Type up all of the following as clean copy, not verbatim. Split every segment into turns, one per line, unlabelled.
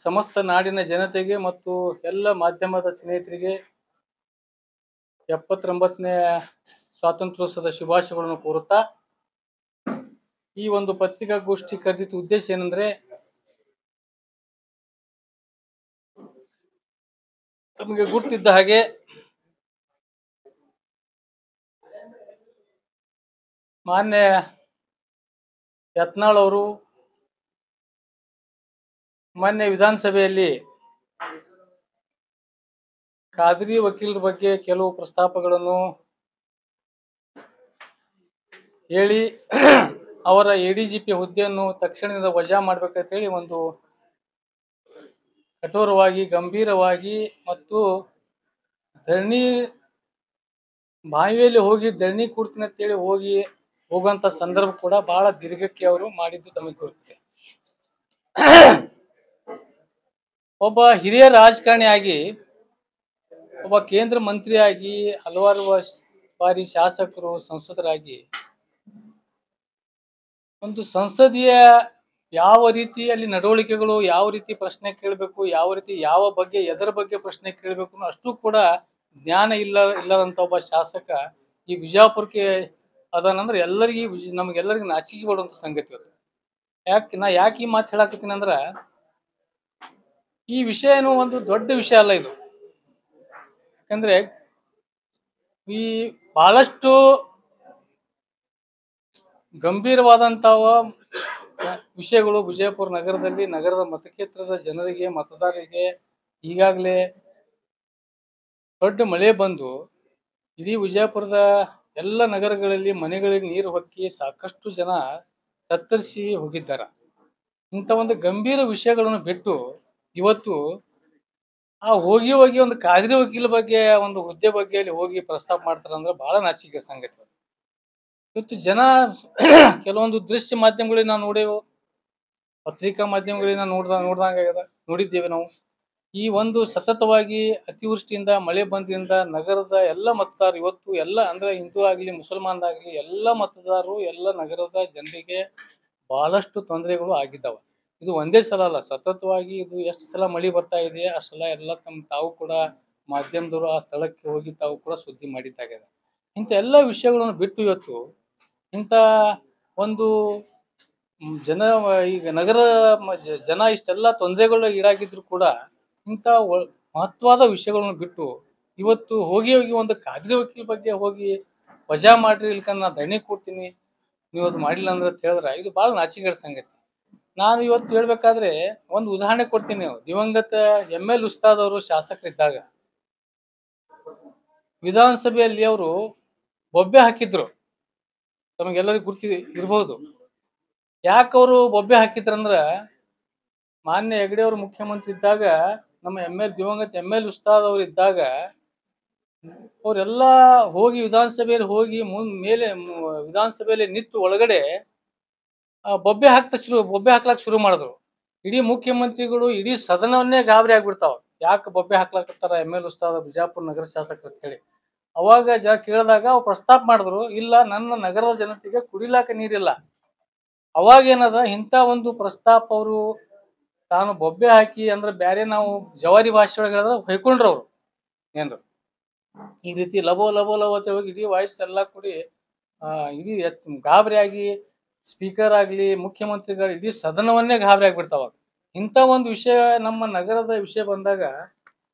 ಸಮಸ್ತ ನಾಡಿನ ಜನತೆಗೆ ಮತ್ತು ಎಲ್ಲ ಮಾಧ್ಯಮದ ಸ್ನೇಹಿತರಿಗೆ 79ನೇ ಸ್ವಾತಂತ್ರ್ಯೋತ್ಸವದ ಶುಭಾಶಯಗಳನ್ನು ಕೋರುತ್ತಾ, ಈ ಒಂದು ಪತ್ರಿಕಾಗೋಷ್ಠಿ ಕರೆದಿದ್ದ ಉದ್ದೇಶ ಏನಂದ್ರೆ, ತಮಗೆ ಗುರ್ತಿದ್ದ ಹಾಗೆ ಮಾನ್ಯ ಯತ್ನಾಳ್ ಅವರು ಮಾನ್ಯ ವಿಧಾನಸಭೆಯಲ್ಲಿ ಖಾದ್ರಿ ವಕೀಲರ ಬಗ್ಗೆ ಕೆಲವು ಪ್ರಸ್ತಾಪಗಳನ್ನು ಹೇಳಿ ಅವರ ಎಡಿಜಿಪಿ ಹುದ್ದೆಯನ್ನು ತಕ್ಷಣದಿಂದ ವಜಾ ಮಾಡಬೇಕಂತ ಹೇಳಿ ಒಂದು ಕಠೋರವಾಗಿ, ಗಂಭೀರವಾಗಿ ಮತ್ತು ಧರಣಿ ಬಾವಿಯಲ್ಲಿ ಹೋಗಿ ಧರಣಿ ಕೊಡ್ತೀನಿ ಅಂತೇಳಿ ಹೋಗುವಂತ ಸಂದರ್ಭ ಕೂಡ ಬಹಳ ದೀರ್ಘಕ್ಕೆ ಅವರು ಮಾಡಿದ್ದು ತಮಗೆ ಗೊತ್ತಿದೆ. ಒಬ್ಬ ಹಿರಿಯ ರಾಜಕಾರಣಿಯಾಗಿ, ಒಬ್ಬ ಕೇಂದ್ರ ಮಂತ್ರಿಯಾಗಿ, ಹಲವಾರು ಬಾರಿ ಶಾಸಕರು, ಸಂಸದರಾಗಿ ಒಂದು ಸಂಸದೀಯ ಯಾವ ರೀತಿ ಅಲ್ಲಿ ನಡವಳಿಕೆಗಳು, ಯಾವ ರೀತಿ ಪ್ರಶ್ನೆ ಕೇಳಬೇಕು, ಯಾವ ರೀತಿ ಯಾವ ಬಗ್ಗೆ ಎದರ ಬಗ್ಗೆ ಪ್ರಶ್ನೆ ಕೇಳಬೇಕು ಅಷ್ಟು ಕೂಡ ಜ್ಞಾನ ಇಲ್ಲದಂತ ಒಬ್ಬ ಶಾಸಕ ಈ ವಿಜಯಪುರಕ್ಕೆ ಅದಾನಂದ್ರೆ ನಮಗೆಲ್ಲರಿಗೂ ನಾಚಿಕೆ ಪಡುವಂತ ಸಂಗತಿ ಅದು. ಯಾಕೆ ಈ ಮಾತು ಹೇಳಾಕತ್ತೀನಿ ಅಂದ್ರ, ಈ ವಿಷಯ ಏನು ಒಂದು ದೊಡ್ಡ ವಿಷಯ ಅಲ್ಲ ಇದು. ಯಾಕಂದ್ರೆ ಈ ಬಹಳಷ್ಟು ಗಂಭೀರವಾದಂತಹ ವಿಷಯಗಳು ವಿಜಯಪುರ ನಗರದಲ್ಲಿ, ನಗರದ ಮತಕ್ಷೇತ್ರದ ಜನರಿಗೆ, ಮತದಾರರಿಗೆ ಈಗಾಗಲೇ ದೊಡ್ಡ ಮಳೆ ಬಂದು ಇಡೀ ವಿಜಯಪುರದ ಎಲ್ಲ ನಗರಗಳಲ್ಲಿ ಮನೆಗಳಿಗೆ ನೀರು ಹೊಕ್ಕಿ ಸಾಕಷ್ಟು ಜನ ತತ್ತರಿಸಿ ಹೋಗಿದ್ದಾರೆ. ಇಂಥ ಒಂದು ಗಂಭೀರ ವಿಷಯಗಳನ್ನು ಬಿಟ್ಟು ಇವತ್ತು ಹೋಗಿ ಒಂದು ಖಾದ್ರಿ ವಕೀಲ ಬಗ್ಗೆ, ಒಂದು ಹುದ್ದೆ ಬಗ್ಗೆ ಅಲ್ಲಿ ಹೋಗಿ ಪ್ರಸ್ತಾಪ ಮಾಡ್ತಾರೆ ಅಂದ್ರೆ ಬಹಳ ನಾಚಿಕೆ ಸಂಗತಿ. ಇವತ್ತು ಜನ ಕೆಲವೊಂದು ದೃಶ್ಯ ಮಾಧ್ಯಮಗಳಿಗೆ ನಾವು ನೋಡೇವು, ಪತ್ರಿಕಾ ಮಾಧ್ಯಮಗಳಿಂದ ನೋಡಿದ್ದೇವೆ ನಾವು. ಈ ಒಂದು ಸತತವಾಗಿ ಅತಿವೃಷ್ಟಿಯಿಂದ, ಮಳೆ ಬಂದಿಂದ ನಗರದ ಎಲ್ಲ ಮತದಾರರು ಇವತ್ತು ಎಲ್ಲ ಅಂದ್ರೆ ಹಿಂದೂ ಆಗ್ಲಿ, ಮುಸಲ್ಮಾನ್ ಆಗ್ಲಿ, ಎಲ್ಲ ಮತದಾರರು, ಎಲ್ಲ ನಗರದ ಜನರಿಗೆ ಬಹಳಷ್ಟು ತೊಂದರೆಗಳು ಆಗಿದ್ದಾವೆ. ಇದು ಒಂದೇ ಸಲ ಅಲ್ಲ, ಸತತವಾಗಿ ಇದು ಎಷ್ಟು ಸಲ ಮಳೆ ಬರ್ತಾ ಇದೆ ಅಷ್ಟೆಲ್ಲ ಎಲ್ಲ ತಾವು ಕೂಡ ಮಾಧ್ಯಮದವರು ಆ ಸ್ಥಳಕ್ಕೆ ಹೋಗಿ ತಾವು ಕೂಡ ಸುದ್ದಿ ಮಾಡಿದ್ದಾಗಿದೆ. ಇಂಥ ಎಲ್ಲ ವಿಷಯಗಳನ್ನು ಬಿಟ್ಟು ಇವತ್ತು ಇಂಥ ಒಂದು ಈಗ ನಗರ ಜನ ಇಷ್ಟೆಲ್ಲ ತೊಂದರೆಗಳು ಈಡಾಗಿದ್ರು ಕೂಡ ಇಂಥ ಮಹತ್ವದ ವಿಷಯಗಳನ್ನು ಬಿಟ್ಟು ಇವತ್ತು ಹೋಗಿ ಒಂದು ಖಾದ್ರಿ ವಕೀಲ ಬಗ್ಗೆ ಹೋಗಿ ವಜಾ ಮಾಡ್ರಿ, ಇಲ್ಕಂದ್ರೆ ನಾನು ಧರಣಿ ಕೊಡ್ತೀನಿ, ನೀವು ಅದು ಮಾಡಿಲ್ಲ ಅಂದ್ರೆ ಅಂತ ಹೇಳಿದ್ರೆ ಇದು ಬಹಳ ನಾಚಿಕೆಗೇಡು ಸಂಗತಿ. ನಾನು ಇವತ್ತು ಹೇಳ್ಬೇಕಾದ್ರೆ ಒಂದು ಉದಾಹರಣೆ ಕೊಡ್ತೀನಿ. ದಿವಂಗತ ML ಉಸ್ತಾದ್ ಅವರು ಶಾಸಕರಿದ್ದಾಗ ವಿಧಾನಸಭೆಯಲ್ಲಿ ಅವರು ಬೊಬ್ಬೆ ಹಾಕಿದ್ರು, ತಮಗೆಲ್ಲರಿಗೂ ಇರ್ಬೋದು. ಯಾಕೆ ಅವರು ಬೊಬ್ಬೆ ಹಾಕಿದ್ರಂದ್ರ, ಮಾನ್ಯ ಹೆಗಡೆ ಅವರು ಮುಖ್ಯಮಂತ್ರಿ ಇದ್ದಾಗ, ನಮ್ಮ ದಿವಂಗತ ML ಉಸ್ತಾದ್ ಅವರು ಇದ್ದಾಗ ಅವರೆಲ್ಲ ಹೋಗಿ ವಿಧಾನಸಭೆಯಲ್ಲಿ ಹೋಗಿ ಮೇಲೆ ವಿಧಾನಸಭೆಯಲ್ಲಿ ನಿಂತು ಒಳಗಡೆ ಬೊಬ್ಬೆ ಹಾಕ್ಲಾಕ್ ಶುರು ಮಾಡಿದ್ರು. ಇಡೀ ಮುಖ್ಯಮಂತ್ರಿಗಳು, ಇಡೀ ಸದನವನ್ನೇ ಗಾಬರಿ ಆಗ್ಬಿಡ್ತಾವ, ಯಾಕೆ ಬೊಬ್ಬೆ ಹಾಕ್ಲಾಕತ್ತಾರ ML ಉಸ್ತಾದ್ ಬಿಜಾಪುರ ನಗರ ಶಾಸಕರು ಅಂತ ಹೇಳಿ. ಅವಾಗ ಕೇಳಿದಾಗ ಅವ್ರು ಪ್ರಸ್ತಾಪ ಮಾಡಿದ್ರು, ಇಲ್ಲ ನನ್ನ ನಗರದ ಜನತೆಗೆ ಕುಡಿಲಾಕ ನೀರಿಲ್ಲ. ಅವಾಗ ಏನದ, ಇಂಥ ಒಂದು ಪ್ರಸ್ತಾಪ ಅವರು ತಾನು ಬೊಬ್ಬೆ ಹಾಕಿ ಅಂದ್ರೆ ಬೇರೆ ನಾವು ಜವಾರಿ ಭಾಷೆ ಒಳಗೆ ಹೇಳಿದ್ರೆ ಹೊಯ್ಕೊಂಡ್ರು ಅವರು ಏನ್ರು. ಈ ರೀತಿ ಲಬೋ ಲಬೋ ಲಬೋ ಅಂತ ಹೋಗಿ ಇಡೀ ವಾಯ್ಸ್ ಎಲ್ಲ ಕೂಡಿ ಇಡೀ ಗಾಬರಿ ಆಗಿ ಸ್ಪೀಕರ್ ಆಗ್ಲಿ, ಮುಖ್ಯಮಂತ್ರಿಗಳು, ಇಡೀ ಸದನವನ್ನೇ ಗಾಬರಿ ಆಗ್ಬಿಡ್ತಾವ. ಇಂಥ ಒಂದು ವಿಷಯ ನಮ್ಮ ನಗರದ ವಿಷಯ ಬಂದಾಗ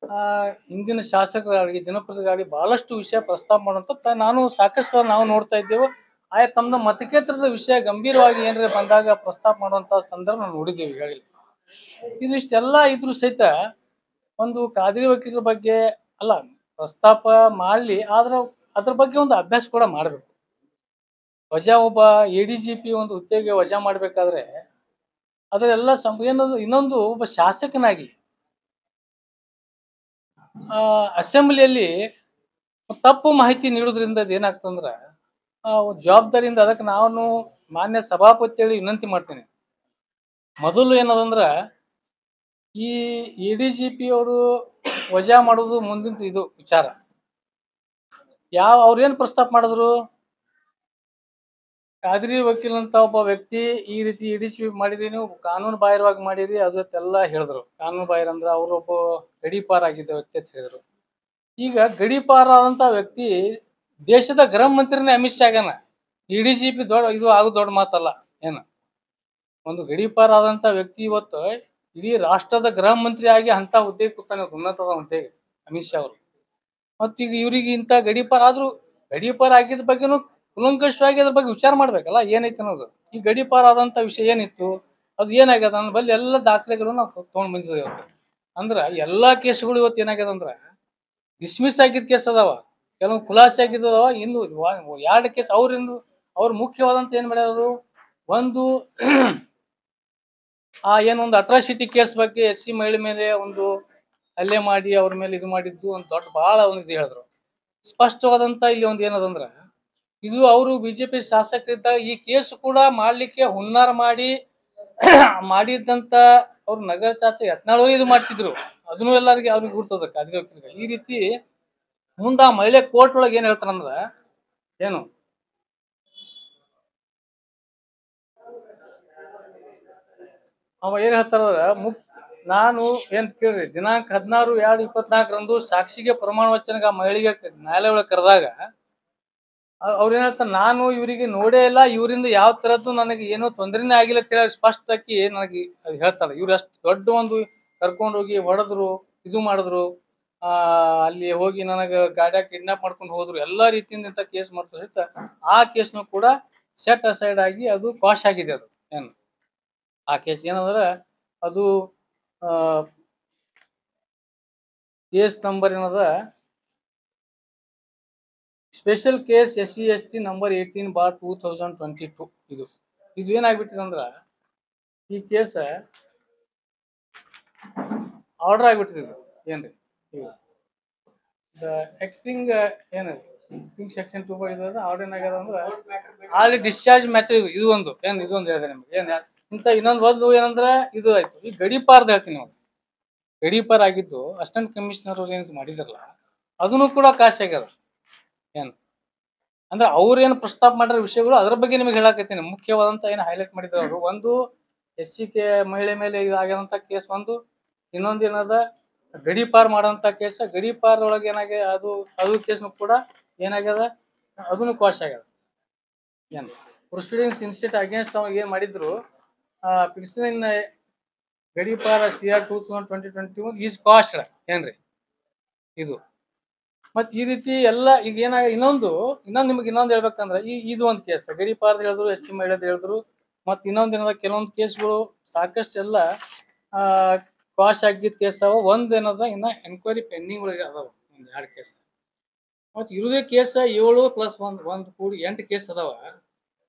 ಹಿಂದಿನ ಶಾಸಕರಾಗಲಿ, ಜನಪ್ರತಿನಿಧಿಗಳಾಗಲಿ ಬಹಳಷ್ಟು ವಿಷಯ ಪ್ರಸ್ತಾಪ ಮಾಡುವಂತ ನಾನು ಸಾಕಷ್ಟು ಸಲ ನಾವು ನೋಡ್ತಾ ಇದ್ದೇವೆ. ತಮ್ಮ ಮತಕ್ಷೇತ್ರದ ವಿಷಯ ಗಂಭೀರವಾಗಿ ಏನಾರ ಬಂದಾಗ ಪ್ರಸ್ತಾಪ ಮಾಡುವಂತ ಸಂದರ್ಭ ನಾವು ನೋಡಿದ್ದೇವೆ ಈಗಾಗಲೇ. ಇದು ಇಷ್ಟೆಲ್ಲ ಇದ್ರು ಸಹಿತ ಒಂದು ಖಾದ್ರಿ ವಕೀಲರ ಬಗ್ಗೆ ಅಲ್ಲ ಪ್ರಸ್ತಾಪ ಮಾಡಲಿ, ಆದ್ರೆ ಅದ್ರ ಬಗ್ಗೆ ಒಂದು ಅಭ್ಯಾಸ ಕೂಡ ಮಾಡಬೇಕು. ಒಬ್ಬ ADGP ಒಂದು ಹುದ್ದೆಗೆ ವಜಾ ಮಾಡ್ಬೇಕಾದ್ರೆ ಅದರೆಲ್ಲ ಇನ್ನೊಂದು ಒಬ್ಬ ಶಾಸಕನಾಗಿ ಅಸೆಂಬ್ಲಿಯಲ್ಲಿ ತಪ್ಪು ಮಾಹಿತಿ ನೀಡುವುದರಿಂದ ಏನಾಗ್ತಂದ್ರ ಜವಾಬ್ದಾರಿಯಿಂದ ಅದಕ್ಕೆ ನಾನು ಮಾನ್ಯ ಸಭಾಪತಿ ಹೇಳಿ ವಿನಂತಿ ಮಾಡ್ತೇನೆ. ಮೊದಲು ಏನದಂದ್ರ ಈ ADGP ಅವರು ವಜಾ ಮಾಡೋದು ಮುಂದಿನ ಇದು ವಿಚಾರ. ಅವ್ರೇನ್ ಪ್ರಸ್ತಾಪ ಮಾಡಿದ್ರು, ಖಾದ್ರಿ ವಕೀಲ್ ಅಂತ ಒಬ್ಬ ವ್ಯಕ್ತಿ ಈ ರೀತಿ ಇಡಿ ಸ್ವೀಪ್ ಮಾಡಿರಿ, ನೀವು ಕಾನೂನು ಬಾಹಿರವಾಗಿ ಮಾಡಿರಿ ಅದೆಲ್ಲ ಹೇಳಿದ್ರು. ಕಾನೂನು ಬಾಹಿರ ಅಂದ್ರೆ ಅವರೊಬ್ಬ ಗಡೀಪಾರ್ ಆಗಿದ್ದ ವ್ಯಕ್ತಿ ಅಂತ ಹೇಳಿದ್ರು. ಈಗ ಗಡೀಪಾರ್ ಆದಂತ ವ್ಯಕ್ತಿ ದೇಶದ ಗೃಹ ಮಂತ್ರಿನೇ ಅಮಿತ್ ಶಾಗನ. ಇಡಿ ಜಿ ಪಿ ದೊಡ್ಡ ಇದು ಆಗೋದು ದೊಡ್ಡ ಮಾತಲ್ಲ ಏನು. ಒಂದು ಗಡೀಪಾರ್ ಆದಂತ ವ್ಯಕ್ತಿ ಇವತ್ತು ಇಡೀ ರಾಷ್ಟ್ರದ ಗೃಹ ಮಂತ್ರಿ ಆಗಿ ಅಂತ ಹುದ್ದೆಗೆ ಕೂತಾನೆ, ಉನ್ನತದ ಹುದ್ದೆಗೆ ಅಮಿತ್ ಶಾ ಅವರು. ಮತ್ತೀಗ ಇವ್ರಿಗೆ ಇಂಥ ಗಡೀಪಾರ್ ಆದ್ರೂ ಗಡೀಪಾರ್ ಆಗಿದ್ದ ಬಗ್ಗೆನೂ ಕುಲಂಕಷವಾಗಿ ಅದ್ರ ಬಗ್ಗೆ ವಿಚಾರ ಮಾಡ್ಬೇಕಲ್ಲ, ಏನೈತೆ ಅನ್ನೋದು. ಈ ಗಡೀಪಾರ್ ಆದಂತ ವಿಷಯ ಏನಿತ್ತು, ಅದು ಏನಾಗ್ಯದ ಅನ್ನೋ ಬಲ್ಲಿ ಎಲ್ಲ ದಾಖಲೆಗಳು ನಾವು ತೊಗೊಂಡ್ ಬಂದಿದ್ದೇವೆ ಇವತ್ತು. ಅಂದ್ರ ಎಲ್ಲಾ ಕೇಸ್ಗಳು ಇವತ್ತು ಏನಾಗ್ಯದ ಅಂದ್ರ ಡಿಸ್ಮಿಸ್ ಆಗಿದ್ದ ಕೇಸ್ ಅದಾವ, ಕೆಲವು ಖುಲಾಸೆ ಆಗಿದ್ದಾವ. ಇನ್ನು 2 ಕೇಸ್ ಅವ್ರ ಮುಖ್ಯವಾದಂತ ಏನ್ ಮಾಡ್ಯಾರು, ಒಂದು ಏನೊಂದು ಅಟ್ರಾಸಿಟಿ ಕೇಸ್ ಬಗ್ಗೆ SC ಮಹಿಳೆ ಮೇಲೆ ಒಂದು ಹಲ್ಲೆ ಮಾಡಿ ಅವ್ರ ಮೇಲೆ ಇದು ಮಾಡಿದ್ದು ಒಂದು ದೊಡ್ಡ ಬಹಳ ಒಂದು ಇದು ಹೇಳಿದ್ರು. ಸ್ಪಷ್ಟವಾದಂತ ಇಲ್ಲಿ ಒಂದು ಏನದಂದ್ರ, ಇದು ಅವರು ಬಿಜೆಪಿ ಶಾಸಕರಿದ್ದಾಗ ಈ ಕೇಸ್ ಕೂಡ ಮಾಡ್ಲಿಕ್ಕೆ ಹುನ್ನಾರ ಮಾಡಿ ಮಾಡಿದ್ದಂತ ಅವ್ರು ನಗರ ಚಾಚೆ ಯತ್ನಾಳ್ ಇದು ಮಾಡಿಸಿದ್ರು. ಅದನ್ನು ಎಲ್ಲರಿಗೆ ಅವ್ರಿಗೆ ಗುರ್ತದ ಖಾದ್ರಿ ವಕೀಲರಿಗೆ. ಈ ರೀತಿ ಮುಂದ ಆ ಮಹಿಳೆ ಕೋರ್ಟ್ ಒಳಗೆ ಏನ್ ಹೇಳ್ತಾರಂದ್ರ, ಏನು ಅವ ಏನ್ ಹೇಳ್ತಾರ, ನಾನು ಏನ್ ಕೇಳ್ರಿ, ದಿನಾಂಕ 16/2/24ರಂದು ಸಾಕ್ಷಿಗೆ ಪ್ರಮಾಣ ವಚನಕ್ಕೆ ಆ ಮಹಿಳೆಗೆ ನ್ಯಾಯಾಲಯ ಒಳಗೆ ಕರೆದಾಗ ಅವ್ರ ಏನ್ ಹೇಳ್ತಾರ, ನಾನು ಇವರಿಗೆ ನೋಡೇ ಇಲ್ಲ, ಇವರಿಂದ ಯಾವ ತರದ್ದು ನನಗೆ ಏನೋ ತೊಂದರೆನೇ ಆಗಿಲ್ಲ ಅಂತ ಹೇಳಿ ಸ್ಪಷ್ಟಕ್ಕೆ ನನಗೆ ಅದು ಹೇಳ್ತಾರ. ಇವ್ರು ಅಷ್ಟು ದೊಡ್ಡ ಒಂದು ಕರ್ಕೊಂಡೋಗಿ ಹೊಡೆದ್ರು, ಇದು ಮಾಡಿದ್ರು, ಅಲ್ಲಿ ಹೋಗಿ ನನಗೆ ಗಾಡಿಯಾಗ ಕಿಡ್ನಾಪ್ ಮಾಡ್ಕೊಂಡು ಹೋದ್ರು, ಎಲ್ಲಾ ರೀತಿಯಿಂದ ಕೇಸ್ ಮಾಡ್ತಾರೆ ಸಹಿತ ಆ ಕೇಸ್ನು ಕೂಡ ಸೆಟ್ ಅಸೈಡ್ ಆಗಿ ಅದು ಕ್ವಾಶ್ ಆಗಿದೆ. ಅದು ಏನು ಆ ಕೇಸ್ ಏನಂದ್ರೆ ಅದು ಕೇಸ್ ನಂಬರ್ ಏನದ, ಸ್ಪೆಷಲ್ ಕೇಸ್ SC/ST ನಂಬರ್ 18/2022. ಇದು ಏನಾಗ್ಬಿಟ್ಟಿದೆ ಅಂದ್ರ, ಈ ಕೇಸ್ ಆರ್ಡರ್ ಆಗ್ಬಿಟ್ಟಿದೆ. ಏನ್ರಿ ಎಕ್ಸ್ಟಿಂಗ್ ಏನು ಸೆಕ್ಷನ್ 2 ಆರ್ಡರ್ ಏನಾಗ್ಯದ ಅಂದ್ರೆ ಆಲ್ರೆಡಿ ಡಿಸ್ಚಾರ್ಜ್ ಮ್ಯಾಟರ್ ಇದು ಒಂದು ಏನು ಇದೊಂದು ಹೇಳಿದೆ ನಿಮ್ಗೆ. ಏನ್ ಇಂತ ಇನ್ನೊಂದು ಒಂದು ಏನಂದ್ರೆ ಇದು ಆಯ್ತು. ಈ ಗಡೀಪಾರ್ದು ಹೇಳ್ತೀನಿ ನಾವು. ಗಡೀಪಾರ್ ಆಗಿದ್ದು ಅಸಿಸ್ಟೆಂಟ್ ಕಮಿಷನರ್ ಅವ್ರು ಏನು ಮಾಡಿದಾರಲ್ಲ ಅದನ್ನು ಕೂಡ ಕಾಶ್ ಆಗ್ಯದ. ಏನು ಅಂದ್ರೆ ಅವ್ರೇನು ಪ್ರಸ್ತಾಪ ಮಾಡಿರೋ ವಿಷಯಗಳು ಅದ್ರ ಬಗ್ಗೆ ನಿಮಗೆ ಹೇಳಕತ್ತೀನಿ. ಮುಖ್ಯವಾದಂತ ಏನು ಹೈಲೈಟ್ ಮಾಡಿದ್ರು ಅವರು, ಒಂದು SC ಮಹಿಳೆ ಮೇಲೆ ಇದಾಗ್ಯದಂತ ಕೇಸ್ ಒಂದು, ಇನ್ನೊಂದು ಏನದ ಗಡೀಪಾರ್ ಮಾಡೋಂಥ ಕೇಸ್. ಗಡೀಪಾರ್ ಒಳಗೆ ಏನಾಗ್ಯದ ಅದು ಕೇಸ್ನು ಕೂಡ ಏನಾಗ್ಯದ, ಅದನ್ನು ಕ್ವಾಶ್ ಆಗ್ಯದ. ಏನು ಪ್ರೊಸೀಡಿಂಗ್ಸ್ ಇನ್ಸ್ಟಿಟ್ಯೂಟ್ ಅಗೇನ್ಸ್ಟ್ ಅವಾಗ ಏನ್ ಮಾಡಿದ್ರು, ಪಿಟಿಷನ್ ಗಡೀಪಾರ್ CR 2021 ಈಸ್ ಕ್ವಾಶ್ಡ್ ಏನ್ರಿ ಇದು. ಮತ್ ಈ ರೀತಿ ಎಲ್ಲ ಈಗ ಇನ್ನೊಂದು ನಿಮ್ಗೆ ಇನ್ನೊಂದು ಹೇಳ್ಬೇಕಂದ್ರೆ, ಇದು ಒಂದು ಕೇಸ್ ಗಡೀಪಾರ್ದು ಹೇಳಿದ್ರು, SC ಮಹಿಳೆದು ಹೇಳಿದ್ರು. ಮತ್ ಇನ್ನೊಂದ್ ಏನದ, ಕೆಲವೊಂದು ಕೇಸ್ಗಳು ಸಾಕಷ್ಟು ಎಲ್ಲ ಕ್ವಾಶ್ ಆಗಿದ್ದ ಕೇಸ್ ಅವ. ಒಂದ್ ಏನದ ಇನ್ನ ಎನ್ಕ್ವೈರಿ ಪೆಂಡಿಂಗ್ ಒಳಗೆ ಅದಾವ, 2 ಕೇಸ್. ಮತ್ ಇವ್ರದೇ ಕೇಸ್ 7 + 1 ಕೂಡಿ 8 ಕೇಸ್ ಅದಾವ.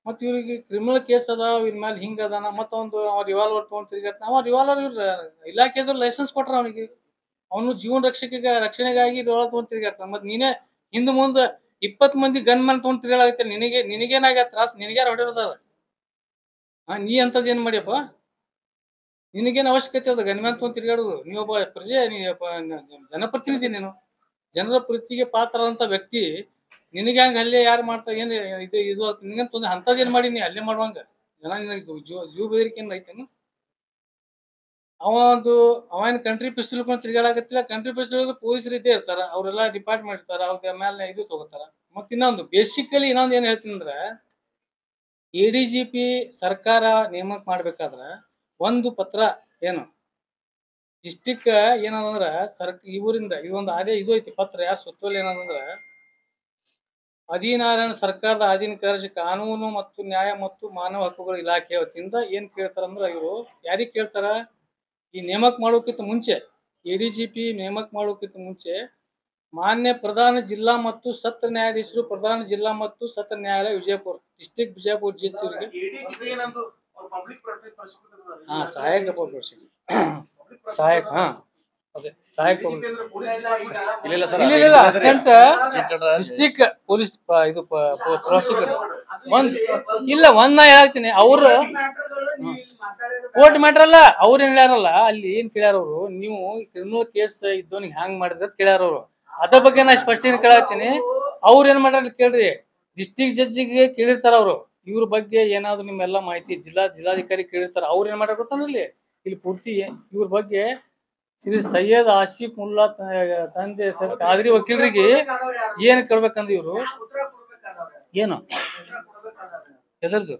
ಮತ್ ಇವ್ರಿಗೆ ಕ್ರಿಮಿನಲ್ ಕೇಸ್ ಅದಾವ. ಇವ್ರ ಮೇಲೆ ಹಿಂಗ ಅದಾನ, ಮತ್ತೊಂದು ರಿವಾಲ್ವರ್ ತಗೊಂಡ್ ತಿರ್ಗಾಡ್ತಾನ. ಅವ ರಿವಾಲ್ವರ್ ಇವ್ರ ಇಲಾಖೆದ್ರು ಲೈಸೆನ್ಸ್ ಕೊಟ್ರ ಅವನಿಗೆ, ಅವನು ಜೀವನ ರಕ್ಷಣೆಗಾಗಿ ರಿವಾಲ್ವರ್ ತಗೊಂಡ್ ತಿರ್ಗಾಡ್ತಾನ. ಮತ್ ನೀನೇ ಹಿಂದ್ ಮುಂದ 20 ಮಂದಿ ಗನ್ ಮ್ಯಾನ್ ತಗೊಂಡ್ ತಿರ್ಗಾಡಕತ್ತಿಲ್ಲ, ನಿನಗೇನಾಗ ತ್ರಾಸ, ನಿನಗ್ಯಾರ ಹೊಡೆಯೋದಾರ? ನೀ ಅಂತದ್ ಏನ್ ಮಾಡಿಯಪ್ಪ? ನಿನಗೇನು ಅವಶ್ಯಕತೆ ಅದ ಗನ್ ಮ್ಯಾನ್ ತಗೊಂಡ್ ತಿರ್ಗಾಡೋದು? ನೀವೊಬ್ಬ ಪ್ರಜೆ, ಜನಪ್ರತಿನಿಧಿ, ನೀನು ಜನರ ಪ್ರೀತಿಗೆ ಪಾತ್ರದಂತ ವ್ಯಕ್ತಿ. ನಿನಗೆ ಹಂಗ ಹಲ್ಲೆ ಯಾರು ಮಾಡ್ತಾರೆ? ಏನು ಇದು ನಿನಗಂತ ಅಂತದ್ ಏನ್ ಮಾಡಿ ನೀ ಹಲ್ಲೆ ಮಾಡುವಂಗ? ಜನ ನಿನಗೆ ಜೀವ ಬೆದರಿಕೆ ಐತೇನು? ಅವೇನ್ ಕಂಟ್ರಿ ಪಿಸ್ತೂಲ್ ಹಿಡ್ಕೊಂಡು ತಿರ್ಗಾಡಕತ್ತಿಲ್ಲ. ಕಂಟ್ರಿ ಪಿಸ್ತೂಲ್ ಪೊಲೀಸರು ಇದ್ದೇ ಇರ್ತಾರ, ಅವರೆಲ್ಲ ಡಿಪಾರ್ಟ್ಮೆಂಟ್ ಇರ್ತಾರ, ಅವ್ರ ಮೇಲೆ ಇದು ತಗೋತಾರ. ಮತ್ ಇನ್ನೊಂದು ಬೇಸಿಕಲಿ ಇನ್ನೊಂದು ಏನ್ ಹೇಳ್ತೀನಿ ಅಂದ್ರೆ, ADGP ಸರ್ಕಾರ ನೇಮಕ ಮಾಡ್ಬೇಕಾದ್ರ ಒಂದು ಪತ್ರ ಏನು ಡಿಸ್ಟಿಕ್ ಏನಂದ್ರ ಇವರಿಂದ ಇದೊಂದು ಇದು ಐತಿ ಪತ್ರ. ಯಾರು ಸುತ್ತೋಲೆ ಏನಂದ್ರ, ಆದಿನಾರಾಯಣ ಸರ್ಕಾರದ ಅಧೀನ ಕಾನೂನು ಮತ್ತು ನ್ಯಾಯ ಮತ್ತು ಮಾನವ ಹಕ್ಕುಗಳ ಇಲಾಖೆ ವತಿಯಿಂದ ಏನ್ ಕೇಳ್ತಾರಂದ್ರ, ಇವರು ಯಾರಿಗ್ ಕೇಳ್ತಾರ, ಈ ನೇಮಕ ಮಾಡೋಕ್ಕಿಂತ ಮುಂಚೆ, ADGP ನೇಮಕ ಮಾಡೋಕ್ಕಿಂತ ಮುಂಚೆ ಮಾನ್ಯ ಪ್ರಧಾನ ಜಿಲ್ಲಾ ಮತ್ತು ಸತ್ರ ನ್ಯಾಯಾಧೀಶರು, ಪ್ರಧಾನ ಜಿಲ್ಲಾ ಮತ್ತು ಸತ್ರ ನ್ಯಾಯಾಲಯ ವಿಜಯಪುರ ಡಿಸ್ಟಿಕ್, ವಿಜಯಪುರ ಜಡ್ಜ್ ಅವರಿಗೆ ಸಹಾಯಕ ಅಸಿಸ್ಟೆಂಟ್ ಡಿಸ್ಟಿಕ್ ಪೊಲೀಸ್ ಇದು ಪ್ರಾಸಿಕ್ಯೂಟರ್ ಒಂದ್ ನಾ ಹೇಳ್ತೀನಿ. ಅವ್ರು ಕೋರ್ಟ್ ಮ್ಯಾಟರ್ ಅಲ್ಲ, ಅವ್ರ ಏನ್ ಹೇಳ್ಯಾರಲ್ಲ, ಅಲ್ಲಿ ಏನ್ ಕೇಳ್ಯಾರ ಅವರು, ನೀವು ಕ್ರಿಮಿನಲ್ ಕೇಸ್ ಇದ್ದವನಿಗೆ ಹ್ಯಾಂಗ್ ಮಾಡಿದ್ರ ಕೇಳ್ಯಾರ ಅವರು. ಅದ್ರ ಬಗ್ಗೆ ನಾ ಸ್ಪಷ್ಟೀಕರಣ ಕೇಳತ್ತೀನಿ. ಅವ್ರ ಏನ್ ಮಾಡ್ಯಾರ ಕೇಳ್ರಿ, ಡಿಸ್ಟಿಕ್ ಜಡ್ಜಿಗೆ ಕೇಳಿರ್ತಾರ ಅವರು, ಇವ್ರ ಬಗ್ಗೆ ಏನಾದ್ರು ನಿಮ್ಮೆಲ್ಲ ಮಾಹಿತಿ ಜಿಲ್ಲಾಧಿಕಾರಿ ಕೇಳಿರ್ತಾರ, ಅವ್ರು ಏನ್ ಮಾಡ್ಯಾರ ಗೊತ್ತಾನಲ್ಲಿ ಇಲ್ಲಿ ಪೂರ್ತಿ ಇವ್ರ ಬಗ್ಗೆ ಶ್ರೀ ಸೈಯದ್ ಆಸಿಫ್ ಮುಲ್ಲಾ ತಂದೆ ಸರ್ ಕಾದ್ರಿ ವಕೀಲರಿಗೆ ಏನ್ ಕೇಳ್ಬೇಕಂದ್ರೆ ಇವ್ರು ಏನು ಎದರ್ದು